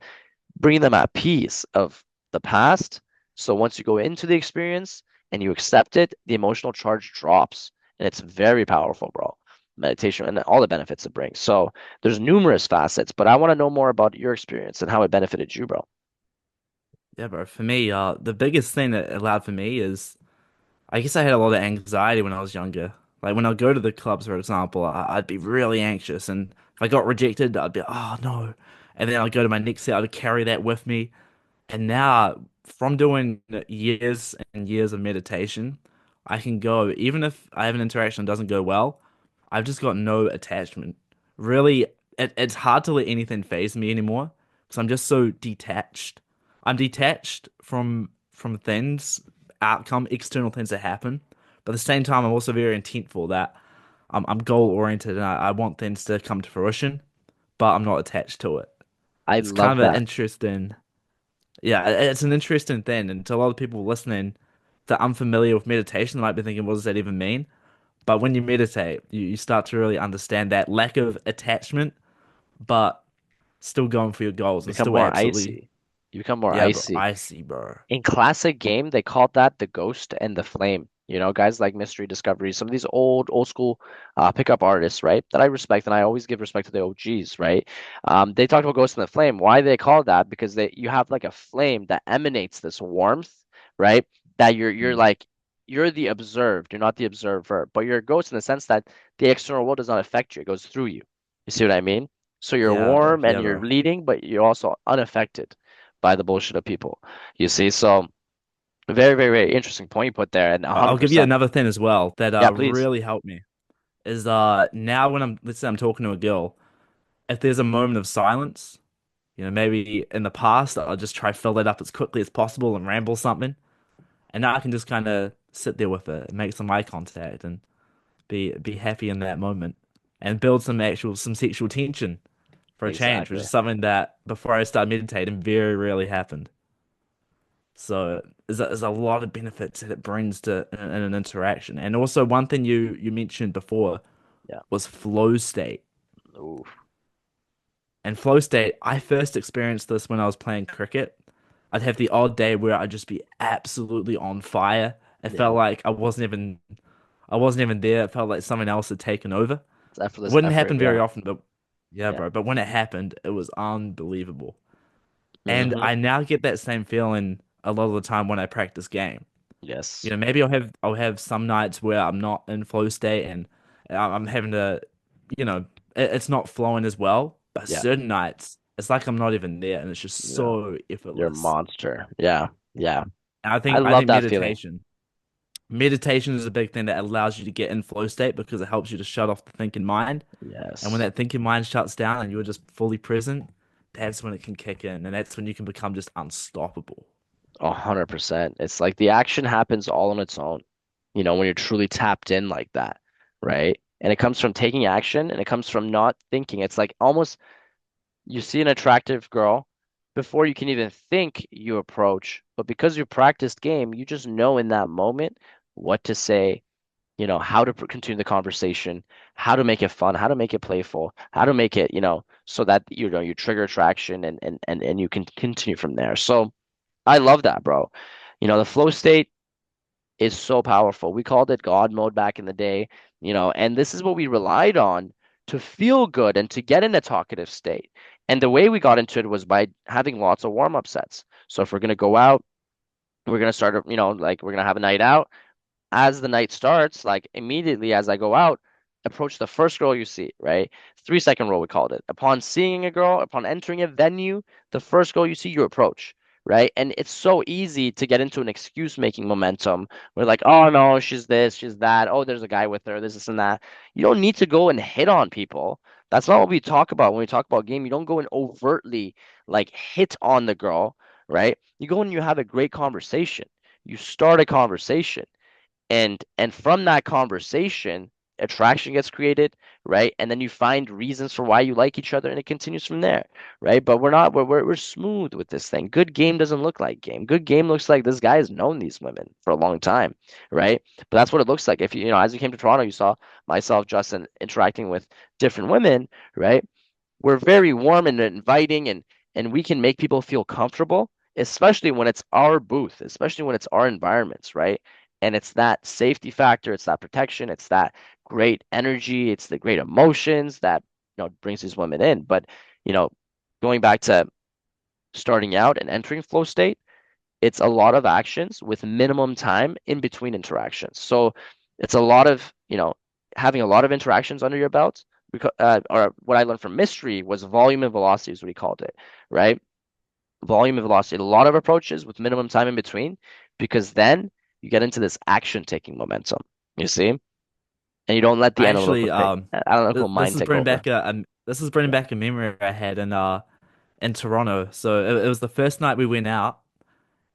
bringing them at peace of the past. So once you go into the experience and you accept it, the emotional charge drops and it's very powerful, bro. meditation and all the benefits it brings. So there's numerous facets, but I want to know more about your experience and how it benefited you, bro. Yeah, bro. For me, the biggest thing that it allowed for me is I guess I had a lot of anxiety when I was younger. Like when I'd go to the clubs, for example, I'd be really anxious, and if I got rejected, I'd be, oh no. And then I'd go to my next set, I'd carry that with me. And now, from doing years and years of meditation, I can go, even if I have an interaction that doesn't go well, I've just got no attachment. Really, it's hard to let anything phase me anymore because I'm just so detached. I'm detached from things, outcome, external things that happen. But at the same time, I'm also very intentful that I'm goal oriented and I want things to come to fruition, but I'm not attached to it. I It's kind love of an that. interesting. Yeah, it's an interesting thing, and to a lot of people listening that are unfamiliar with meditation, they might be thinking, what does that even mean? But when you meditate, you start to really understand that lack of attachment, but still going for your goals and Become still more absolutely, icy. You become more yeah, bro, icy. I see, bro. In classic game, they called that the ghost and the flame. You know, guys like Mystery Discovery, some of these old school pickup artists, right? That I respect, and I always give respect to the OGs, right? They talked about ghost and the flame. Why they call it that? Because they you have like a flame that emanates this warmth, right? That you're Mm. like you're the observed, you're not the observer, but you're a ghost in the sense that the external world does not affect you; it goes through you. You see what I mean? So you're Yeah, bro, warm and yeah, you're bro. leading, but you're also unaffected by the bullshit of people. You see, so very interesting point you put there, and I'll give you 100%. another thing as well that Yeah, please. really helped me is now when let's say I'm talking to a girl, if there's a moment of silence, maybe in the past I'll just try to fill that up as quickly as possible and ramble something. And now I can just kind of sit there with it, make some eye contact, and be happy in that moment, and build some sexual tension for a change, which Exactly. is something that before I started meditating very rarely happened. So there's a lot of benefits that it brings to in an interaction. And also one thing you mentioned before Yeah. was flow state. Oof. And flow state, I first experienced this when I was playing cricket. I'd have the odd day where I'd just be absolutely on fire. It felt Yeah. like I wasn't even there. It felt like someone else had taken over. It's It effortless wouldn't effort. happen very Yeah. often, but yeah, Yeah. bro. But when it happened, it was unbelievable. And Hmm. I now get that same feeling a lot of the time when I practice game. Yes. Maybe I'll have some nights where I'm not in flow state and I'm having to, it's not flowing as well. But Yeah. certain nights, it's like I'm not even there, and it's just Yeah. so You're a effortless. monster. Yeah. Yeah. And I I think I love think that feeling. meditation is a big thing that allows you to get in flow state because it helps you to shut off the thinking mind. And when Yes. that thinking mind shuts down and you're just fully present, that's when it can kick in, and that's when you can become just unstoppable. 100%. It's like the action happens all on its own, when you're truly tapped in like that, right? And it comes from taking action and it comes from not thinking. It's like almost you see an attractive girl before you can even think you approach, but because you practiced game, you just know in that moment what to say, how to continue the conversation, how to make it fun, how to make it playful, how to make it, so that you trigger attraction and you can continue from there. So I love that, bro. The flow state is so powerful. We called it God mode back in the day, and this is what we relied on to feel good and to get in a talkative state. And the way we got into it was by having lots of warm-up sets. So if we're gonna go out, we're gonna start, like we're gonna have a night out as the night starts, like immediately as I go out, approach the first girl you see, right? 3 second rule, we called it. Upon seeing a girl, upon entering a venue, the first girl you see, you approach, right? And it's so easy to get into an excuse making momentum. We're like, oh no, she's this, she's that. Oh, there's a guy with her, this and that. You don't need to go and hit on people. That's not what we talk about when we talk about game. You don't go and overtly like hit on the girl, right? You go and you have a great conversation. You start a conversation and from that conversation attraction gets created, right? And then you find reasons for why you like each other and it continues from there, right? But we're not we're smooth with this thing. Good game doesn't look like game. Good game looks like this guy has known these women for a long time, right? But that's what it looks like. If as you came to Toronto, you saw myself, Justin, interacting with different women, right? We're very warm and inviting and we can make people feel comfortable, especially when it's our booth, especially when it's our environments, right? And it's that safety factor, it's that protection, it's that great energy, it's the great emotions that, brings these women in. But, you know, going back to starting out and entering flow state, it's a lot of actions with minimum time in between interactions. So it's a lot of, having a lot of interactions under your belt. Because, or what I learned from mystery was volume and velocity is what he called it, right? Volume and velocity, a lot of approaches with minimum time in between, because then you get into this action taking momentum, you see? And you don't let the I actually analytical this mind is take bringing over. back this is bringing Yeah. back a memory I had in Toronto. So it was the first night we went out,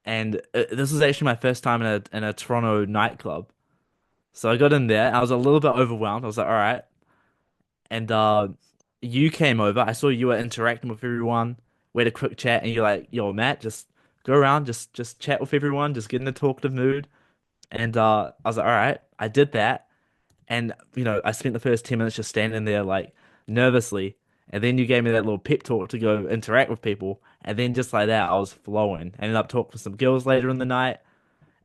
and this was actually my first time in a Toronto nightclub. So I got in there. I was a little bit overwhelmed. I was like, all right. And you came over. I saw you were interacting with everyone. We had a quick chat, and you're like, "Yo, Matt, just go around, just chat with everyone, just get in a talkative mood." And I was like, "All right." I did that, and I spent the first 10 minutes just standing there like nervously. And then you gave me that little pep talk to go interact with people, and then just like that, I was flowing. Ended up talking to some girls later in the night,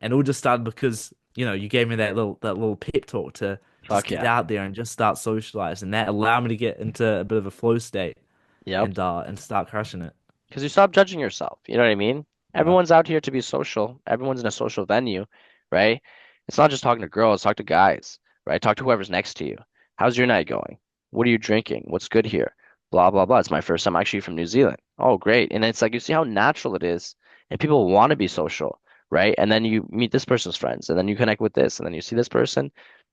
and it all just started because you gave me that little pep talk to just Fuck get yeah. out there and just start socializing. That allowed me to get into a bit of a flow state Yep. and start crushing it. Because you stop judging yourself. You know what I mean? Yeah. Everyone's out here to be social. Everyone's in a social venue, right? It's not just talking to girls, talk to guys, right? Talk to whoever's next to you. How's your night going? What are you drinking? What's good here? Blah, blah, blah. It's my first time actually from New Zealand. Oh, great. And it's like you see how natural it is, and people want to be social, right? And then you meet this person's friends, and then you connect with this, and then you see this person.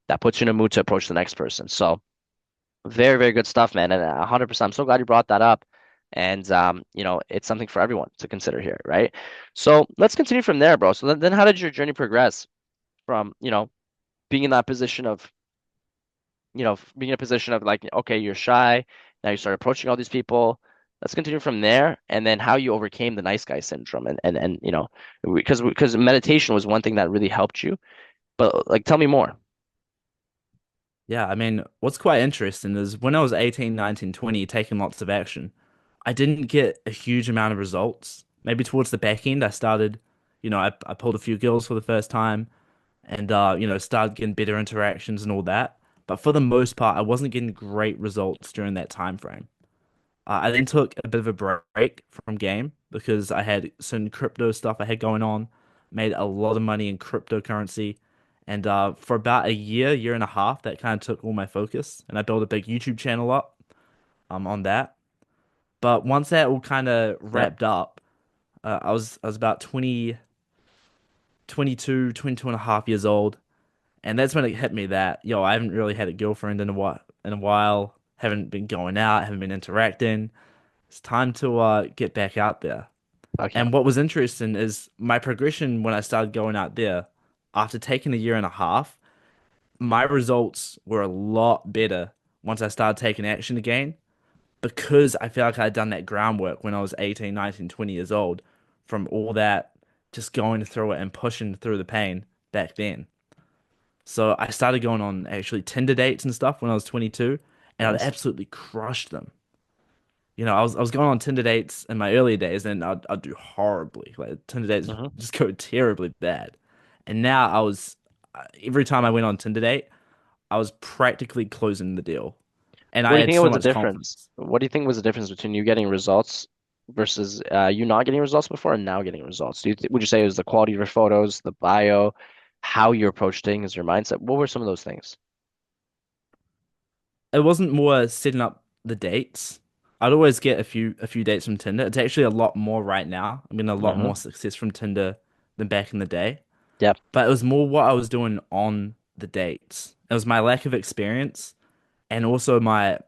That puts you in a mood to approach the next person. So, very, very good stuff, man. And 100%. I'm so glad you brought that up. And, it's something for everyone to consider here, right? So let's continue from there, bro. So then how did your journey progress from, being in that position of, being in a position of like, okay, you're shy. Now you start approaching all these people. Let's continue from there. And then how you overcame the nice guy syndrome. And because meditation was one thing that really helped you. But like, tell me more. Yeah, I mean, what's quite interesting is when I was 18, 19, 20, taking lots of action, I didn't get a huge amount of results. Maybe towards the back end, I started, I pulled a few girls for the first time and, started getting better interactions and all that. But for the most part, I wasn't getting great results during that time frame. I then took a bit of a break from game because I had some crypto stuff I had going on, made a lot of money in cryptocurrency, and for about a year and a half, that kind of took all my focus, and I built a big YouTube channel up on that. But once that all kind of Yep. wrapped up, I was about 22 and a half years old, and that's when it hit me that, I haven't really had a girlfriend in a while, haven't been going out, haven't been interacting. It's time to get back out there. Okay. And what was interesting is my progression when I started going out there, after taking a year and a half, my results were a lot better once I started taking action again because I feel like I'd done that groundwork when I was 18, 19, 20 years old from all that just going through it and pushing through the pain back then. So I started going on actually Tinder dates and stuff when I was 22, and I'd Nice. absolutely crushed them. I was going on Tinder dates in my earlier days, and I'd do horribly. Like Tinder dates Hmm. just go terribly bad. And now every time I went on Tinder date, I was practically closing the deal, and What I do you had think so was the much difference? confidence. What do you think was the difference between you getting results versus you not getting results before and now getting results? Would you say it was the quality of your photos, the bio, how you approach things, your mindset? What were some of those things? It wasn't more setting up the dates. I'd always get a few dates from Tinder. It's actually a lot more right now. I'm getting a lot Hmm. more success from Tinder than back in the day. Yep. But it was more what I was doing on the dates. It was my lack of experience and also my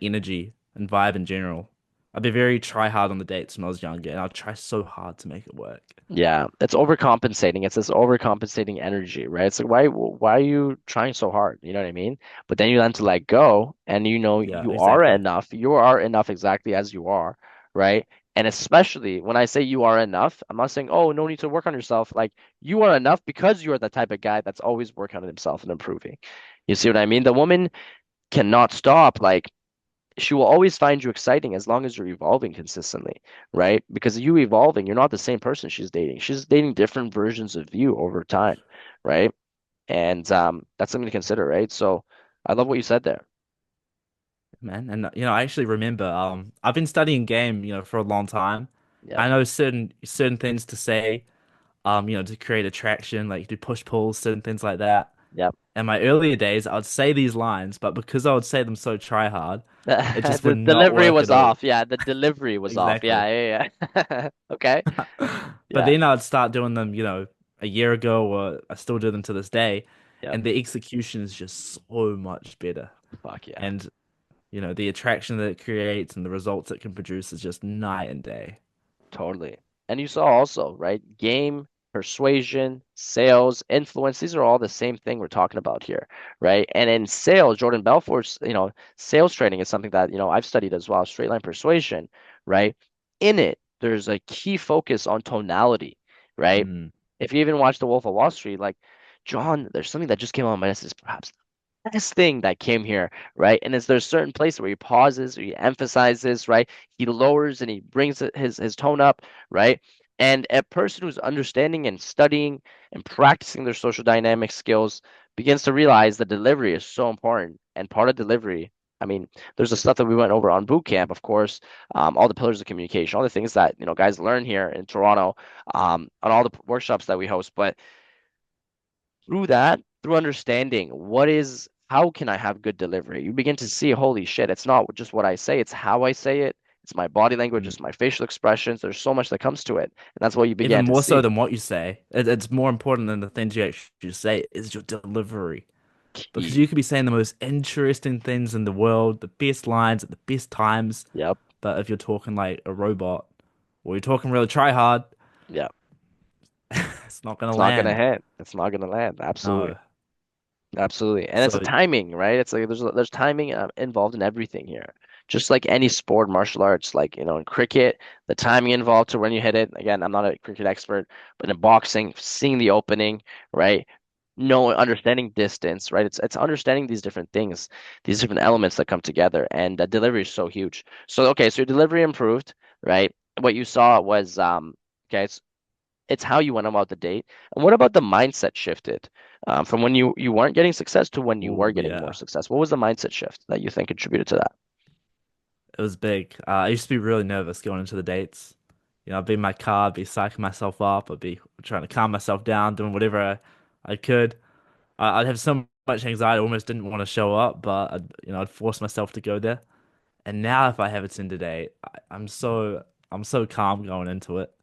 energy and vibe in general. I'd be very try hard on the dates when I was younger, and I'd try so hard to make it work. Yeah, it's overcompensating. It's this overcompensating energy, right? It's like why are you trying so hard? You know what I mean? But then you learn to let go, and Yeah, you are exactly. enough. You are enough exactly as you are, right? And especially when I say you are enough, I'm not saying, oh, no need to work on yourself. Like you are enough because you are the type of guy that's always working on himself and improving. You see what I mean? The woman cannot stop. Like she will always find you exciting as long as you're evolving consistently, right? Because you evolving, you're not the same person she's dating. She's dating different versions of you over time, right? And that's something to consider, right? So I love what you said there. man. And I actually remember I've been studying game, for a long time. Yep. I know certain things to say, to create attraction, like you do push pulls, certain things like that. Yep. In my earlier days, I would say these lines, but because I would say them so try hard, it just The would not delivery work was at all. off. Yeah, the delivery was off. Exactly. Yeah, yeah, yeah. Okay. But Yeah. then I'd start doing them, a year ago, or I still do them to this day, Yep. and the execution is just so much better. Fuck yeah. And, the attraction that it creates and the results it can produce is just night and day. Totally. And you saw also, right? Game, persuasion, sales, influence, these are all the same thing we're talking about here, right? And in sales, Jordan Belfort's, sales training is something that, I've studied as well, straight line persuasion, right? In it, there's a key focus on tonality, right? Mm, If you even watch The Wolf of Wall Street, like John, there's something that just came on my list is perhaps best thing that came here, right? And is there's certain place where he pauses, or he emphasizes, right? He lowers and he brings his tone up, right? And a person who's understanding and studying and practicing their social dynamic skills begins to realize the delivery is so important. And part of delivery, I mean, there's the stuff that we went over on boot camp, of course, all the pillars of communication, all the things that guys learn here in Toronto, on all the workshops that we host. But through that, through understanding how can I have good delivery, you begin to see, holy shit, it's not just what I say, it's how I say it. It's my body language, mm. it's my facial expressions. There's so much that comes to it. And that's what you Even began to more so see. than what you say. It's more important than the things you actually say is your delivery. Because Key. you could be saying the most interesting things in the world, the best lines at the best times, Yep. but if you're talking like a robot or you're talking really try hard, Yep. it's not gonna It's not gonna land. hit. It's not gonna land. Absolutely. No. Absolutely. And it's So a timing, right? It's like there's timing involved in everything here. Just like any sport, martial arts, like, in cricket, the timing involved to when you hit it. Again, I'm not a cricket expert, but in boxing, seeing the opening, right? No understanding distance, right? It's understanding these different things, these different elements that come together, and delivery is so huge. So okay, so your delivery improved, right? What you saw was okay, it's how you went about the date. And what about the mindset shifted from when you weren't getting success to when you oh were getting more yeah. success? What was the mindset shift that you think contributed to that? It was big. I used to be really nervous going into the dates. I'd be in my car, I'd be psyching myself up, I'd be trying to calm myself down, doing whatever I could. I'd have so much anxiety, I almost didn't want to show up, but I'd force myself to go there. And now if I have a Tinder date, I'm so calm going into it.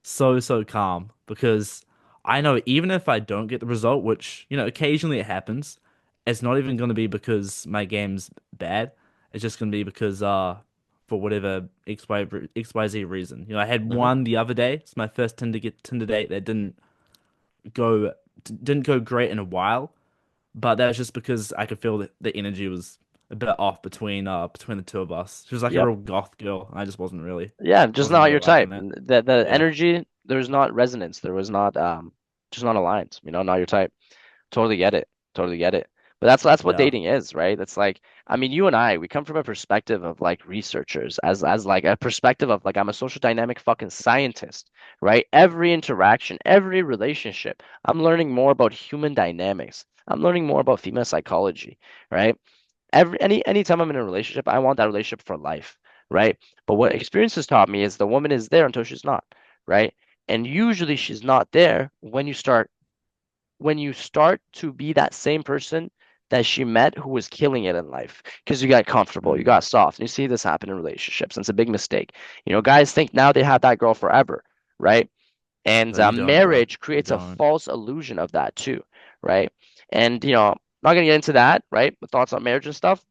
So calm because I know even if I don't get the result, which, occasionally it happens, it's not even going to be because my game's bad. It's just going to be because for whatever XYZ reason. I had Hmm. one the other day. It's my first Tinder date that go didn't go great in a while, but that was just because I could feel that the energy was a bit off between the two of us. She was like a Yep. real goth girl. I just Yeah, just wasn't not really your type. liking that. The Yeah. energy, there was not resonance. There was not just not aligned, not your type. Totally get it. Totally get it. But that's what Yeah. dating is, right? It's like, I mean, you and I, we come from a perspective of like researchers, as like a perspective of like I'm a social dynamic fucking scientist, right? Every interaction, every relationship, I'm learning more about human dynamics. I'm learning more about female psychology, right? Anytime I'm in a relationship, I want that relationship for life, right? But what experience has taught me is the woman is there until she's not, right? And usually she's not there when you start to be that same person that she met who was killing it in life because you got comfortable, you Mm. got soft. And you see this happen in relationships, and it's a big mistake. Guys think now they have that girl forever, right? And But you don't, bro. marriage You creates a don't. false illusion of that too, right? And not gonna get into that, right? With thoughts on marriage and stuff.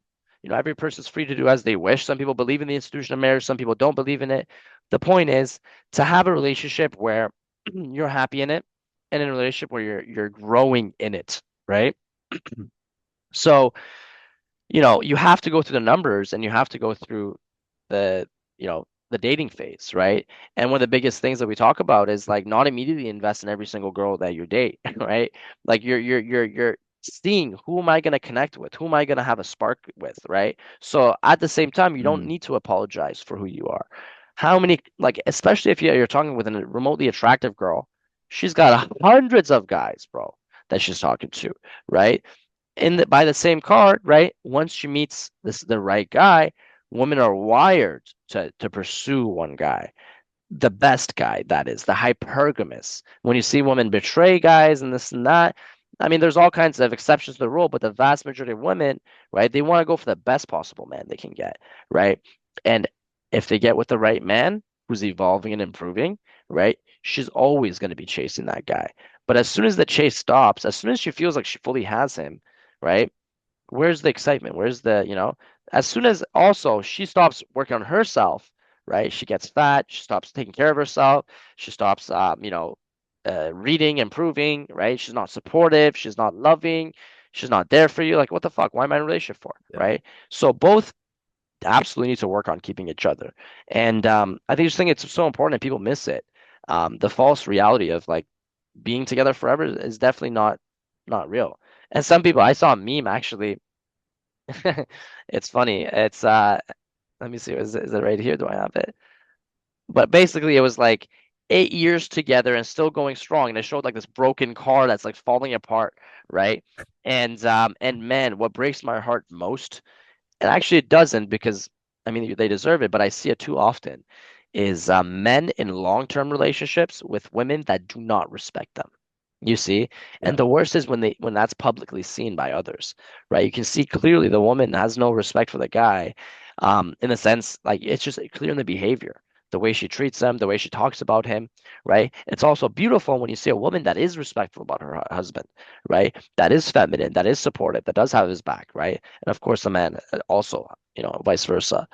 Every person's free to do as they wish. Some people believe in the institution of marriage, some people don't believe in it. The point is to have a relationship where you're happy in it, and in a relationship where you're growing in it, right? So, you have to go through the numbers, and you have to go through the dating phase, right? And one of the biggest things that we talk about is like not immediately invest in every single girl that you date, right? Like you're seeing who am I going to connect with? Who am I going to have a spark with, right? So at the same time, you don't Mm. need to apologize for who you are. How many, like, especially if you're talking with a remotely attractive girl, she's got hundreds of guys, bro, that she's talking to, right? by the same card, right? Once she meets the right guy, women are wired to pursue one guy, the best guy, that is, the hypergamous. When you see women betray guys and this and that, I mean, there's all kinds of exceptions to the rule, but the vast majority of women, right, they want to go for the best possible man they can get, right? And if they get with the right man who's evolving and improving, right, she's always going to be chasing that guy. But as soon as the chase stops, as soon as she feels like she fully has him, right, where's the excitement? Where's as soon as also she stops working on herself, right? She gets fat, she stops taking care of herself, she stops, reading, improving, right? She's not supportive, she's not loving, she's not there for you. Like, what the fuck? Why am I in a relationship for, Yeah. right? So both absolutely need to work on keeping each other. And I just think it's so important and people miss it. The false reality of like being together forever is definitely not real. And some people, I saw a meme actually. It's funny. It's let me see, is it right here? Do I have it? But basically it was like 8 years together and still going strong. And it showed like this broken car that's like falling apart, right? And man, what breaks my heart most, and actually it doesn't because I mean they deserve it, but I see it too often, is men in long-term relationships with women that do not respect them. You see? And Yeah. the worst is when that's publicly seen by others, right? You can see clearly the woman has no respect for the guy, in the sense like it's just clear in the behavior, the way she treats him, the way she talks about him, right? It's also beautiful when you see a woman that is respectful about her husband, right? That is feminine, that is supportive, that does have his back, right? And of course, the man also, vice versa.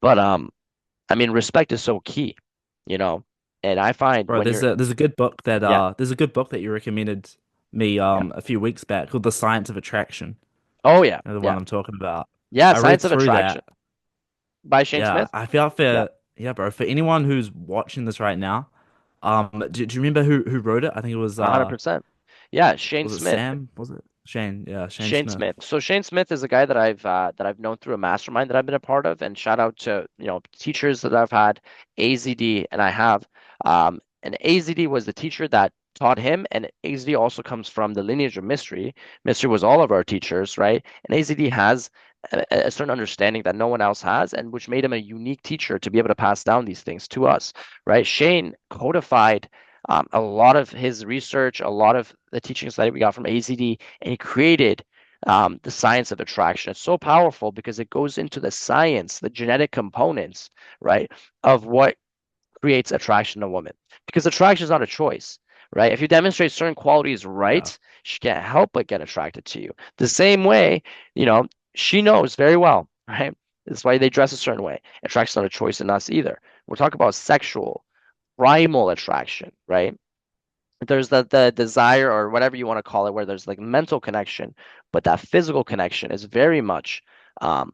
But I mean, respect is so key, you know. And I find Bro, when there's you're, a good book that yeah, there's a good book that you recommended me yeah, a few weeks back called The Science of Attraction. oh yeah, You know, the one yeah, I'm talking about. yeah, I read Science of through Attraction that. by Shane Yeah, Smith. I feel Yeah, for yeah, bro, for anyone who's watching this right now, do you remember who wrote it? I think it 100%. Yeah, Shane was it Smith. Sam? Was it Shane? Yeah, Shane Shane Smith. Smith. So Shane Smith is a guy that I've known through a mastermind that I've been a part of, and shout out to teachers that I've had, AZD, and I have. And AZD was the teacher that taught him, and AZD also comes from the lineage of Mystery. Mystery was all of our teachers, right? And AZD has a certain understanding that no one else has, and which made him a unique teacher to be able to pass down these things to us, right? Shane codified a lot of his research, a lot of the teachings that we got from AZD, and he created the science of attraction. It's so powerful because it goes into the science, the genetic components, right, of what creates attraction to women. Because attraction is not a choice, right? If you demonstrate certain qualities Yeah. right, she can't help but get attracted to you. The same way, you know, she knows very well, right? That's why they dress a certain way. Attraction's not a choice in us either. We're talking about sexual, primal attraction, right? There's the desire or whatever you want to call it, where there's like mental connection, but that physical connection is very much um,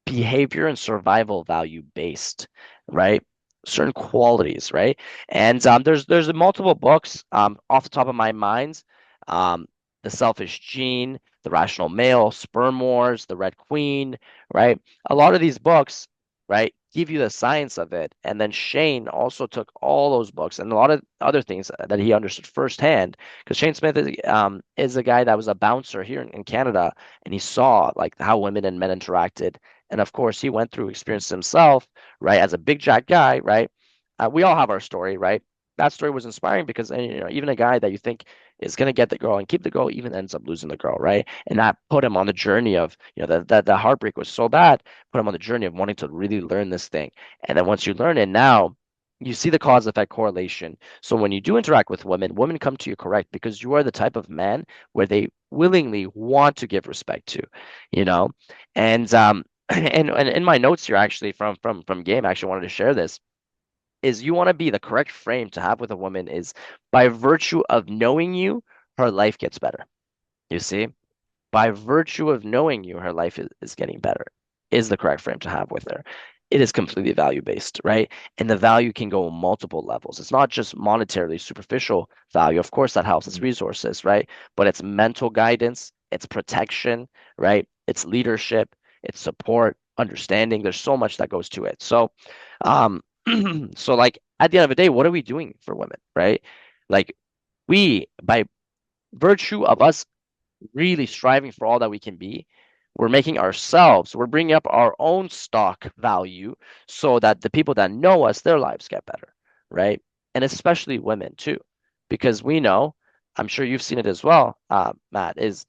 behavior and survival value based, right? Certain qualities, right? And there's multiple books off the top of my mind. Um, The Selfish Gene, The Rational Male, Sperm Wars, The Red Queen, right? A lot of these books, right, give you the science of it. And then Shane also took all those books and a lot of other things that he understood firsthand. Because Shane Smith is a guy that was a bouncer here in Canada, and he saw like how women and men interacted, and of course, he went through experience himself, right? As a big jack guy, right? We all have our story, right? That story was inspiring because even a guy that you think is gonna get the girl and keep the girl even ends up losing the girl, right? And that put him on the journey of, the heartbreak was so bad, put him on the journey of wanting to really learn this thing. And then once you learn it, now you see the cause effect correlation. So when you do interact with women, women come to you correct because you are the type of man where they willingly want to give respect to, you know? And and in my notes here actually from game, I actually wanted to share this, is you want to be the correct frame to have with a woman is by virtue of knowing you, her life gets better. You see? By virtue of knowing you, her life is getting better, is the correct frame to have with her. It is completely value based, right? And the value can go on multiple levels. It's not just monetarily superficial value. Of course, that helps. It's Mm. resources, right? But it's mental guidance, it's protection, right? It's leadership, it's support, understanding. There's so much that goes to it. So, um, so like at the end of the day, what are we doing for women, right? Like by virtue of us really striving for all that we can be, we're making ourselves, we're bringing up our own stock value so that the people that know us, their lives get better, right? And especially women too, because we know, I'm sure you've seen it as well, Matt, is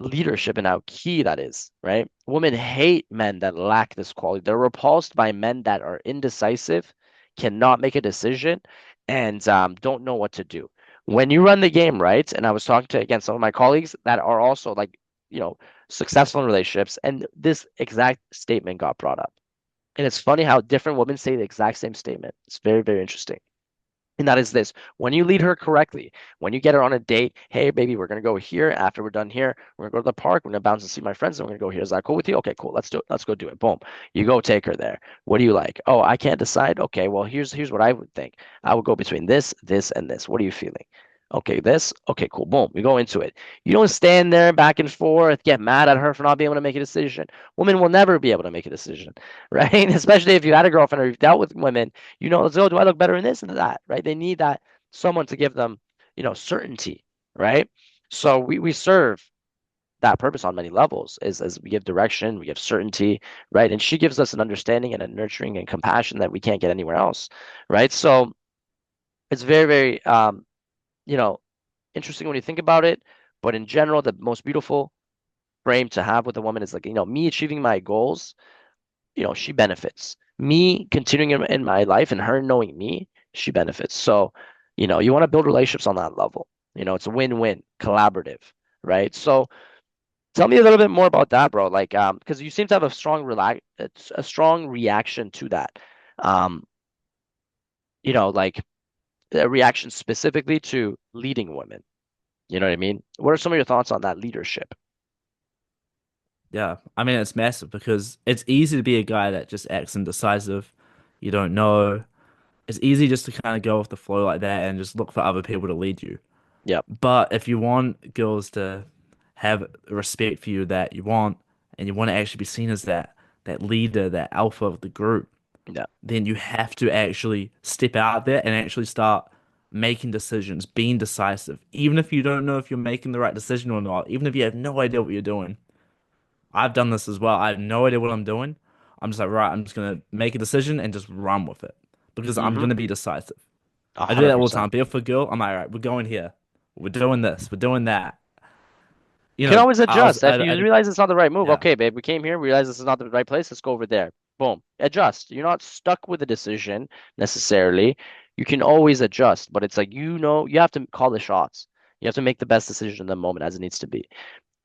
leadership and how key that is, right? Women hate men that lack this quality. They're repulsed by men that are indecisive, cannot make a decision, and don't know what to do. When you run the game right, and I was talking to again some of my colleagues that are also like, you know, successful in relationships, and this exact statement got brought up. And it's funny how different women say the exact same statement. It's very, very interesting. And that is this: when you lead her correctly, when you get her on a date, hey, baby, we're going to go here. After we're done here, we're going to go to the park. We're going to bounce and see my friends. And we're going to go here. Is that cool with you? Okay, cool. Let's do it. Let's go do it. Boom. You go take her there. What do you like? Oh, I can't decide. Okay, well, here's what I would think. I would go between this, this, and this. What are you feeling? Okay, this. Okay, cool. Boom. We go into it. You don't stand there back and forth, get mad at her for not being able to make a decision. Women will never be able to make a decision, right? Especially if you had a girlfriend or you've dealt with women, let's go, do I look better in this and that, right? They need that someone to give them, certainty, right? So we serve that purpose on many levels is as we give direction, we give certainty, right? And she gives us an understanding and a nurturing and compassion that we can't get anywhere else, right? So it's very, very, you know, interesting when you think about it. But in general, the most beautiful frame to have with a woman is like, me achieving my goals, she benefits. Me continuing in my life and her knowing me, she benefits. So, you want to build relationships on that level. It's a win-win, collaborative, right? So tell me a little bit more about that, bro. Like, because you seem to have a strong reaction to that. Um, like a reaction specifically to leading women. You know what I mean? What are some of your thoughts on that leadership? Yeah, I mean it's massive because it's easy to be a guy that just acts indecisive. You don't know. It's easy just to kind of go with the flow like that and just look for other people to lead you. Yep. But if you want girls to have respect for you that you want, and you want to actually be seen as that leader, that alpha of the group, Yep. then you have to actually step out there and actually start making decisions, being decisive, even if you don't know if you're making the right decision or not, even if you have no idea what you're doing. I've done this as well. I have no idea what I'm doing. I'm just like, right, I'm just gonna make a decision and just run with it because I'm Mm-hmm. gonna be decisive. A I do hundred that all the percent. time. Be it for a girl, I'm like, all right, we're going here. We're doing this. We're doing that. You You can know, always I was, adjust. If you I realize it's not the right move, yeah, okay, babe, we came here, we realize this is not the right place, let's go over there. Boom. Adjust. You're not stuck with a decision necessarily. You can always adjust, but it's like, you have to call the shots. You have to make the best decision in the moment as it needs to be,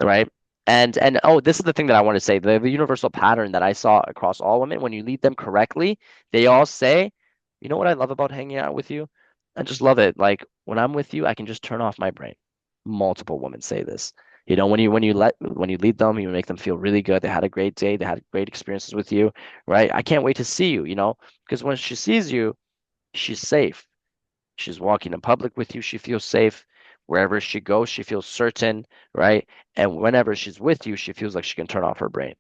right? And oh, this is the thing that I want to say. The universal pattern that I saw across all women, when you lead them correctly, they all say, you know what I love about hanging out with you? I just love it. Like when I'm with you, I can just turn off my brain. Multiple women say this. When you lead them, you make them feel really good. They had a great day, they had great experiences with you, right? I can't wait to see you, because when she sees you, she's safe. She's walking in public with you, she feels safe. Wherever she goes, she feels certain, right? And whenever she's with you, she feels like she can turn off her brain.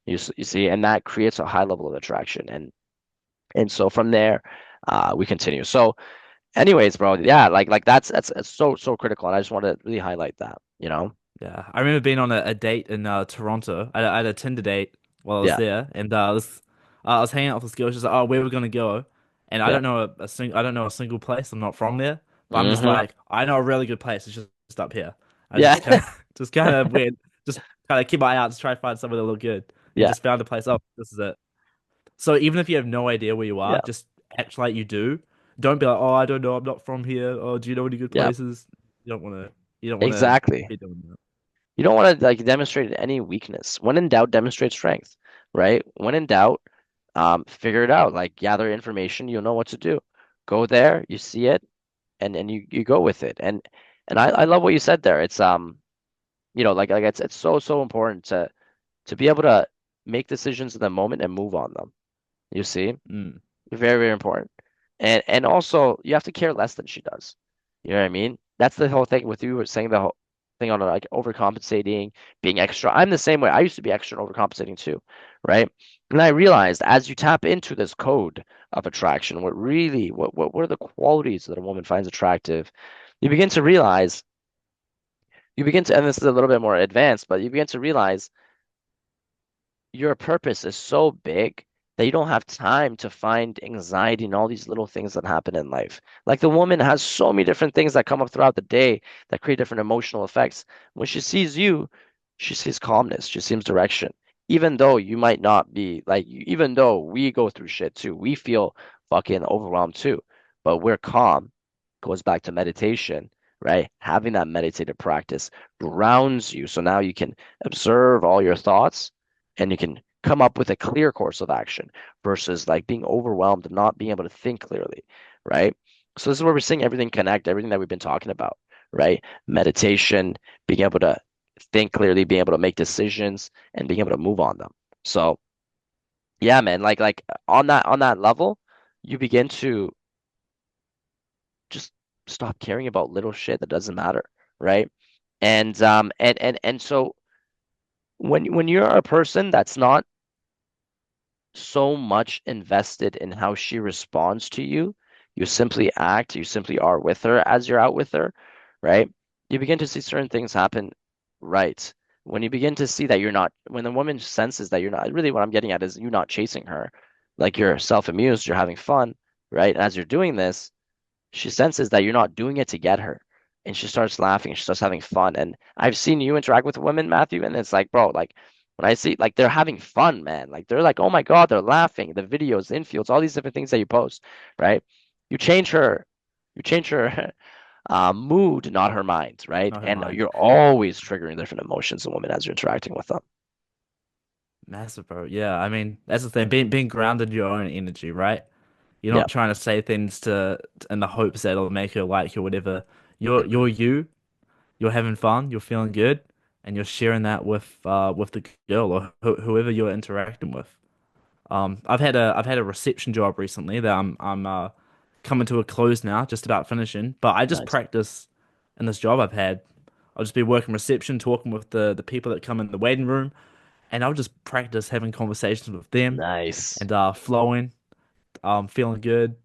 You see, and that creates a high level of attraction. And so from there, we continue. So, anyways, bro, yeah, like that's so so critical, and I just want to really highlight that. yeah. I remember being on a date in Toronto. I had a Tinder date while I was Yeah, there, and I was hanging out with this girl. She's like, "Oh, where we gonna go?" And yeah. I don't know a single place. I'm not from there, but I'm just Hmm. like, I know a really good place. It's just up here. I Yeah, just kind of just kind of weird. Just kind of keep my eye out to try to find somewhere that look good, and yeah, just found a place. Oh, this is it. So even if you have no idea where you are, yeah, just act like you do. Don't be like, oh, I don't know, I'm not from here. Oh, do you know any good yeah. places? You don't want to. You don't want to Exactly. be doing that. You don't want to like demonstrate any weakness. When in doubt, demonstrate strength, right? When in doubt, figure it out. Like gather information, you'll know what to do. Go there, you see it, and you go with it. And I love what you said there. It's like it's so so important to be able to make decisions in the moment and move on them. You see? Mm. Very, very important. And also you have to care less than she does. You know what I mean? That's the whole thing with you were saying the whole thing on like overcompensating, being extra. I'm the same way. I used to be extra and overcompensating too, right? And I realized as you tap into this code of attraction, what are the qualities that a woman finds attractive, you begin to realize you begin to, and this is a little bit more advanced, but you begin to realize your purpose is so big that you don't have time to find anxiety and all these little things that happen in life. Like the woman has so many different things that come up throughout the day that create different emotional effects. When she sees you, she sees calmness, she sees direction. Even though you might not be like, even though we go through shit too, we feel fucking overwhelmed too, but we're calm. Goes back to meditation, right? Having that meditative practice grounds you. So now you can observe all your thoughts and you can come up with a clear course of action versus like being overwhelmed and not being able to think clearly, right? So this is where we're seeing everything connect, everything that we've been talking about, right? Meditation, being able to think clearly, being able to make decisions and being able to move on them. So yeah, man, like on that level, you begin to just stop caring about little shit that doesn't matter, right? And so when you're a person that's not so much invested in how she responds to you. You simply act, you simply are with her as you're out with her, right? You begin to see certain things happen right. When you begin to see that you're not, when the woman senses that you're not, really what I'm getting at is you're not chasing her, like you're self-amused, you're having fun, right? And as you're doing this, she senses that you're not doing it to get her. And she starts laughing, she starts having fun. And I've seen you interact with women, Matthew, and it's like, bro, like when I see like they're having fun, man. Like they're like, oh my God, they're laughing. The videos, the infields, all these different things that you post, right? You change her, you change her mood, not her mind, right? Not her And mind. you're always triggering different emotions in women as you're interacting with them. Massive, bro. Yeah, I mean, that's the thing. Being grounded in your own energy, right? You're Yeah. not trying to say things to in the hopes that it'll make her like you or whatever. You're you. You're having fun. You're feeling good, and you're sharing that with the girl or whoever you're interacting with. I've had a reception job recently that I'm coming to a close now, just about finishing. But I just Nice. practice in this job I've had. I'll just be working reception, talking with the people that come in the waiting room, and I'll just practice having conversations with them Nice. and flowing, feeling good.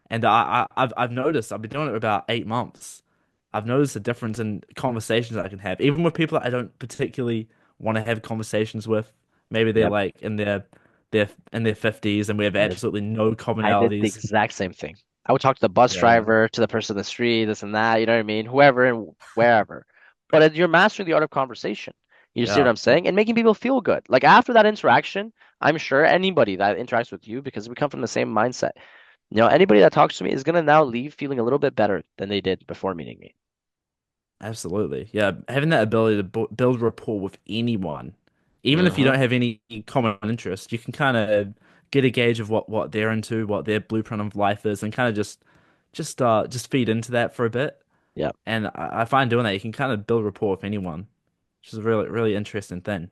And I've noticed I've been doing it about 8 months. I've noticed a difference in conversations I can have, even with people that I don't particularly want to have conversations with. Maybe they're Yep. like they're in their 50s and we have absolutely no I did the commonalities. exact same thing. I would talk to the bus Yeah. driver, to the person in the street, this and that, you know what I mean? Whoever and wherever. But you're mastering the art of conversation. You see what Yeah, I'm saying? And making people feel good. Like after that interaction, I'm sure anybody that interacts with you, because we come from the same mindset, anybody that talks to me is gonna now leave feeling a little bit better than they did before meeting me. absolutely. Yeah, having that ability to build rapport with anyone, even if you Hmm. don't have any common interest, you can kind of get a gauge of what they're into, what their blueprint of life is, and kind of just feed into that for a bit. Yeah. And I find doing that you can kind of build rapport with anyone, which is a really interesting thing.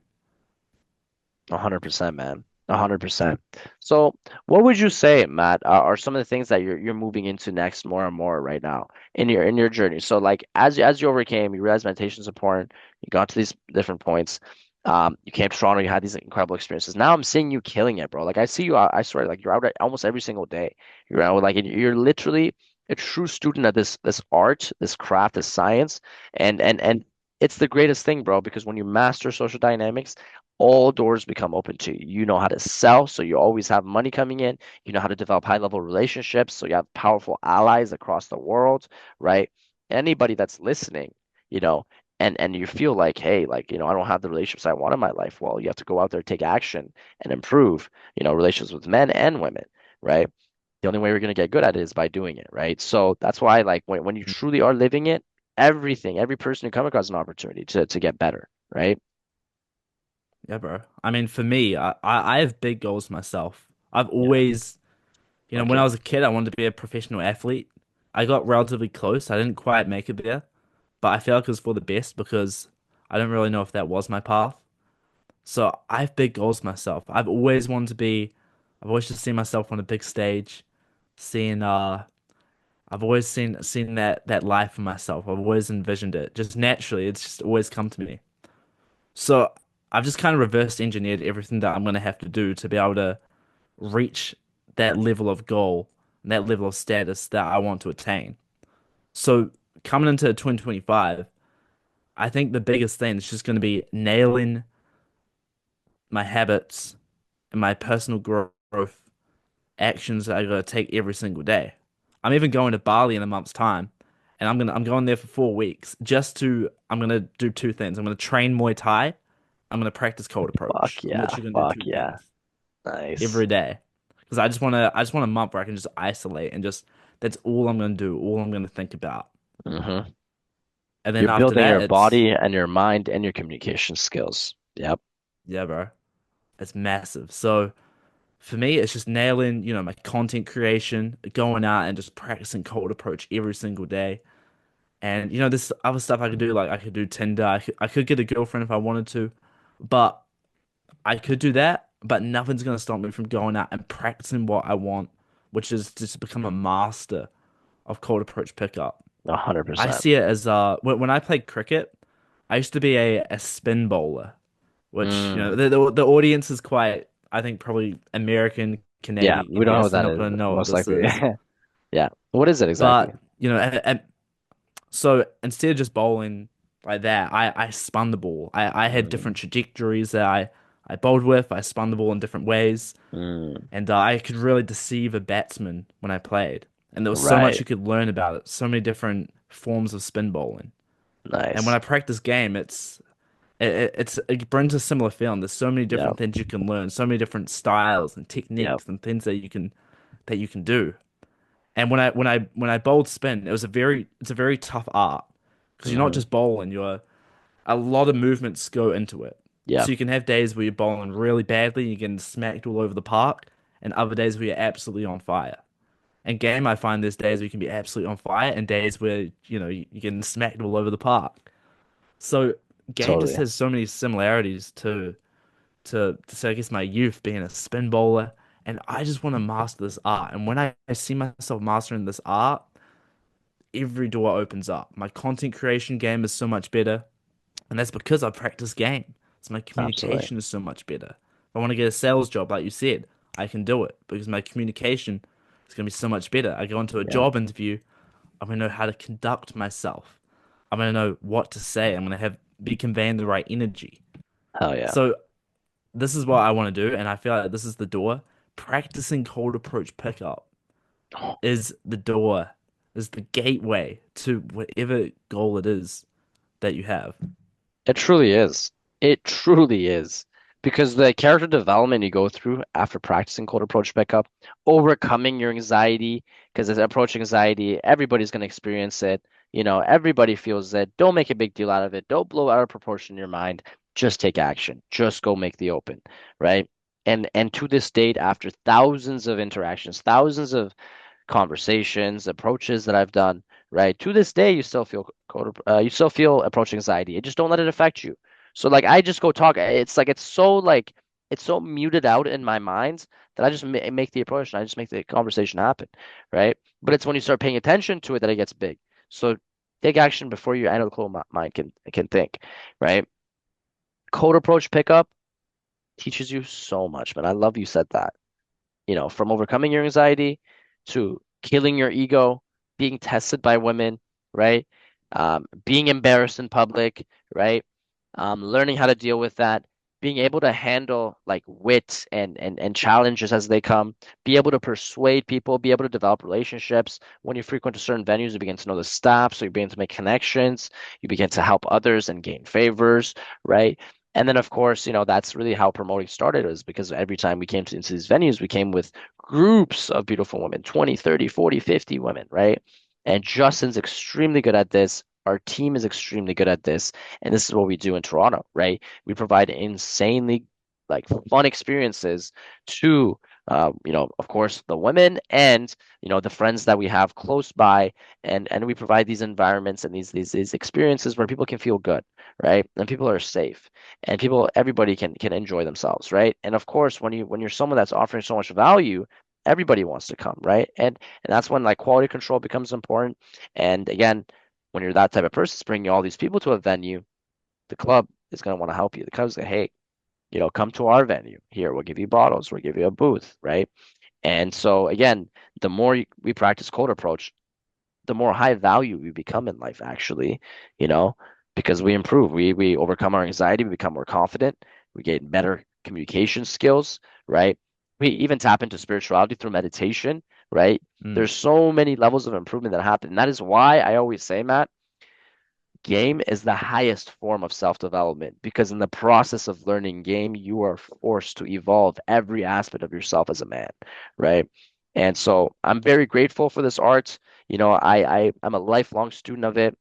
100%, man. 100%. So, what would you say, Matt, are some of the things that you're moving into next more and more right now in your journey? So, like as you overcame, you realized meditation is important. You got to these different points. You came to Toronto. You had these incredible experiences. Now I'm seeing you killing it, bro. Like I see you. I swear, like you're out almost every single day. You're out like you're literally a true student of this art, this craft, this science, and it's the greatest thing, bro. Because when you master social dynamics all doors become open to you. You know how to sell, so you always have money coming in. You know how to develop high level relationships, so you have powerful allies across the world, right? Anybody that's listening, you know, and you feel like, hey, like, I don't have the relationships I want in my life. Well, you have to go out there, take action, and improve, relationships with men and women, right? The only way we're gonna get good at it is by doing it, right? So that's why, like, when you truly are living it, every person you come across is an opportunity to get better, right? Yeah, bro. I mean, for me, I have big goals myself. I've Yeah. always, when I Okay. was a kid, I wanted to be a professional athlete. I got relatively close. I didn't quite make it there, but I feel like it was for the best because I don't really know if that was my path. So I have big goals myself. I've always just seen myself on a big stage, seeing I've always seen that life for myself. I've always envisioned it. Just naturally, it's just always come to me. So I've just kind of reverse engineered everything that I'm gonna have to do to be able to reach that level of goal and that level of status that I want to attain. So coming into 2025, I think the biggest thing is just going to be nailing my habits and my personal growth actions that I gotta take every single day. I'm even going to Bali in a month's time, and I'm going there for 4 weeks just to I'm gonna do two things. I'm gonna train Muay Thai. I'm gonna practice cold approach. Fuck I'm yeah. literally gonna do Fuck two yeah. things Nice. every day because I just want a month where I can just isolate and just that's all I'm gonna do, all I'm gonna think about. Hmm. And then You're after building that, your it's body and your mind and your communication skills. Yep. yeah, bro, it's massive. So. For me, it's just nailing, my content creation, going out and just practicing cold approach every single day. And this other stuff I could do, like I could do Tinder, I could get a girlfriend if I wanted to, but I could do that, but nothing's gonna stop me from going out and practicing what I want, which is just to become a master of cold approach pickup. hundred I percent. see it as when I played cricket, I used to be a spin bowler, which Mm. the audience is quite, I think probably American Yeah, Canadian we don't know yes, what they're that not is, gonna know what most this likely. is. Yeah. What is it exactly? But so instead of just bowling like that, I spun the ball. I had Mm. different trajectories that I bowled with. I spun the ball in different ways, Mm. and I could really deceive a batsman when I played. And there was so much Right. you could learn about it. So many different forms of spin bowling. And when Nice. I practice game, it brings a similar feeling. There's so many Yep. different things you can learn, so many different styles and Yep. techniques and things that you can do. And when I bowled spin, it's a very tough art because you're not Hmm. just bowling, you're a lot of movements go into it. Yep. So you can have days where you're bowling really badly, you're getting smacked all over the park, and other days where you're absolutely on fire. And game, I find there's days where you can be absolutely on fire, and days where you're getting smacked all over the park. So game just Totally. has so many similarities to say, I guess my youth being a spin bowler, and I just want to master this art. And when I see myself mastering this art, every door opens up. My content creation game is so much better, and that's because I practice game. So my Absolutely. communication is so much better. If I want to get a sales job, like you said, I can do it because my communication is going to be so much better. I go into a Yeah. job interview, I'm going to know how to conduct myself. I'm going to know what to say. I'm going to have be conveying the right energy. Hell yeah. So this is what I want to do, and I feel like this is the door. Practicing cold approach pickup is the door, is the gateway to whatever goal it is that you have. It truly is. It truly is. Because the character development you go through after practicing cold approach pickup, overcoming your anxiety, because as approach anxiety, everybody's going to experience it. Everybody feels it. Don't make a big deal out of it. Don't blow out of proportion in your mind. Just take action. Just go make the open, right? And to this date, after thousands of interactions, thousands of conversations, approaches that I've done, right? To this day, you still feel approach anxiety. And just don't let it affect you. So like I just go talk. It's so muted out in my mind that I just make the approach and I just make the conversation happen, right? But it's when you start paying attention to it that it gets big. So take action before your analytical mind can think, right? Code approach pickup teaches you so much, man. I love you said that. From overcoming your anxiety to killing your ego, being tested by women, right? Being embarrassed in public, right? Learning how to deal with that, being able to handle like wit and challenges as they come, be able to persuade people, be able to develop relationships. When you frequent to certain venues, you begin to know the staff, so you begin to make connections, you begin to help others and gain favors, right? And then, of course, that's really how promoting started is because every time we came into these venues, we came with groups of beautiful women, 20, 30, 40, 50 women, right? And Justin's extremely good at this. Our team is extremely good at this. And this is what we do in Toronto, right? We provide insanely like fun experiences to of course the women and the friends that we have close by and we provide these environments and these experiences where people can feel good, right? And people are safe and everybody can enjoy themselves, right? And of course when you're someone that's offering so much value, everybody wants to come, right? And that's when like quality control becomes important. And again, when you're that type of person bringing all these people to a venue, the club is going to want to help you. The club's like, hey, come to our venue here, we'll give you bottles, we'll give you a booth, right? And so again, the more we practice cold approach, the more high value we become in life, actually, you know. because we improve. We overcome our anxiety, we become more confident, we gain better communication skills, right? We even tap into spirituality through meditation, right? Mm. There's so many levels of improvement that happen. And that is why I always say, Matt, game is the highest form of self-development because in the process of learning game, you are forced to evolve every aspect of yourself as a man, right? And so I'm very grateful for this art. I'm a lifelong student of it,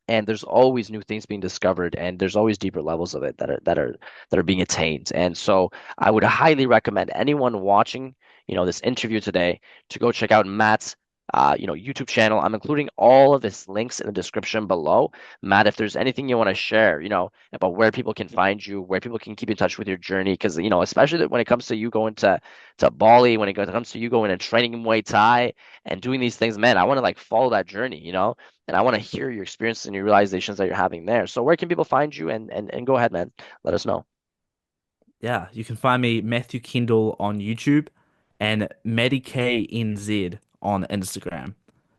and there's always new things being discovered, and there's always deeper levels of it that are being attained. And so I would highly recommend anyone watching, this interview today to go check out Matt's YouTube channel. I'm including all of his links in the description below. Matt, if there's anything you want to share, about where people can find you, where people can keep in touch with your journey, because especially when it comes to you going to Bali, when it comes to you going and training Muay Thai and doing these things, man, I want to like follow that journey. And I want to hear your experiences and your realizations that you're having there. So where can people find you? And go ahead, man. Let us know. Yeah, you can find me Matthew Kendall on YouTube and MediKNZ on Instagram.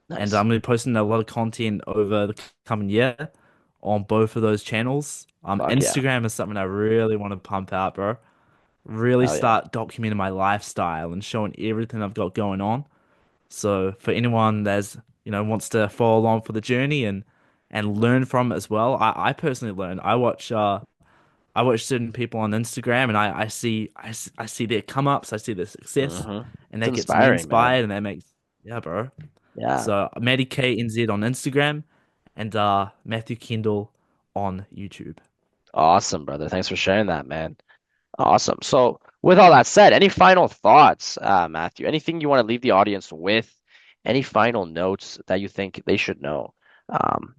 And Nice. I'm going to be posting a lot of content over the coming year on both of those channels. Fuck yeah. Instagram is something I really want to pump out, bro. Really Hell yeah. start documenting my lifestyle and showing everything I've got going on. So for anyone that's, wants to follow along for the journey and learn from it as well, I personally learn. I watch certain people on Instagram and I see their come ups, I see their success, and It's that gets me inspiring, man. inspired and that makes yeah, bro. Yeah. So Matty KNZ on Instagram and Matthew Kendall on YouTube. Awesome, brother. Thanks for sharing that, man. Awesome. So with all that said, any final thoughts, Matthew? Anything you want to leave the audience with? Any final notes that you think they should know,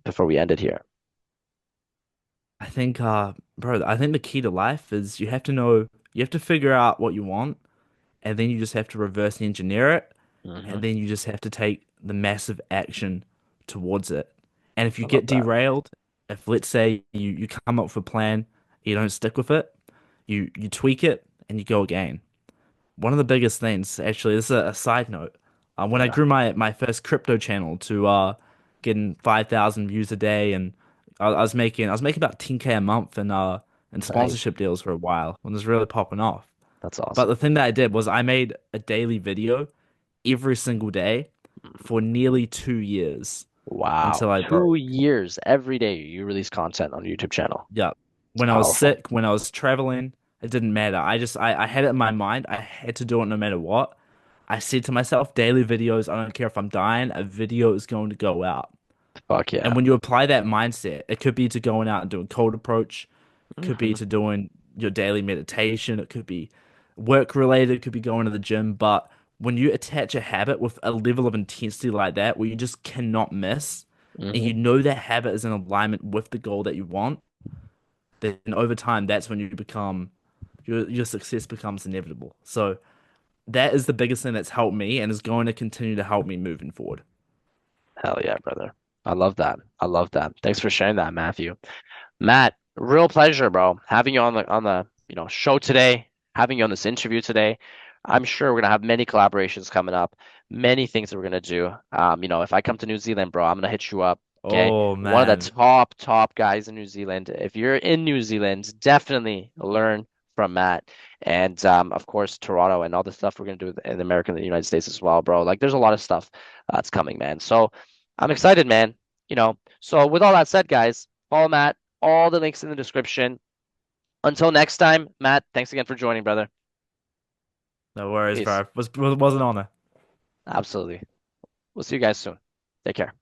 before we end it here? I think the key to life is you have to figure out what you want, and then you just have to reverse engineer it, and Hmm. then you just have to take the massive action towards it. And if you I love get that. derailed, if let's say you come up with a plan, you don't stick with it, you tweak it and you go again. One of the biggest things, actually, this is a side note. When I Yeah. grew my first crypto channel to getting 5,000 views a day, and I was making about 10K a month in Nice. sponsorship deals for a while when it was really popping off. That's But awesome. the thing that I did was I made a daily video every single day for nearly 2 years Wow. until I broke. 2 years every day you release content on your YouTube channel. Yeah. It's When I was powerful. sick, when I was traveling, it didn't matter. I had it in my mind. I had to do it no matter what. I said to myself, daily videos, I don't care if I'm dying, a video is going to go out. Fuck And yeah. when you apply that mindset, it could be to going out and doing cold approach, could be Hmm. to doing your daily meditation, it could be work related, it could be going to the gym. But when you attach a habit with a level of intensity like that, where you just cannot miss, and Hmm. you know that habit is in alignment with the goal that you want, then over time, that's when you become your success becomes inevitable. So that is the biggest thing that's helped me and is going to continue to help me moving forward. Hell yeah, brother. I love that. I love that. Thanks for sharing that, Matthew. Matt, real pleasure, bro, having you on the show today, having you on this interview today. I'm sure we're gonna have many collaborations coming up, many things that we're gonna do. If I come to New Zealand, bro, I'm gonna hit you up. Okay, Oh one of the man, top guys in New Zealand. If you're in New Zealand, definitely learn from Matt, and of course Toronto and all the stuff we're gonna do in America and the United States as well, bro. Like, there's a lot of stuff that's coming, man. So I'm excited, man. So with all that said, guys, follow Matt. All the links in the description. Until next time, Matt, thanks again for joining, brother. no worries, Peace. bro. Was an honor. Absolutely. We'll see you guys soon. Take care.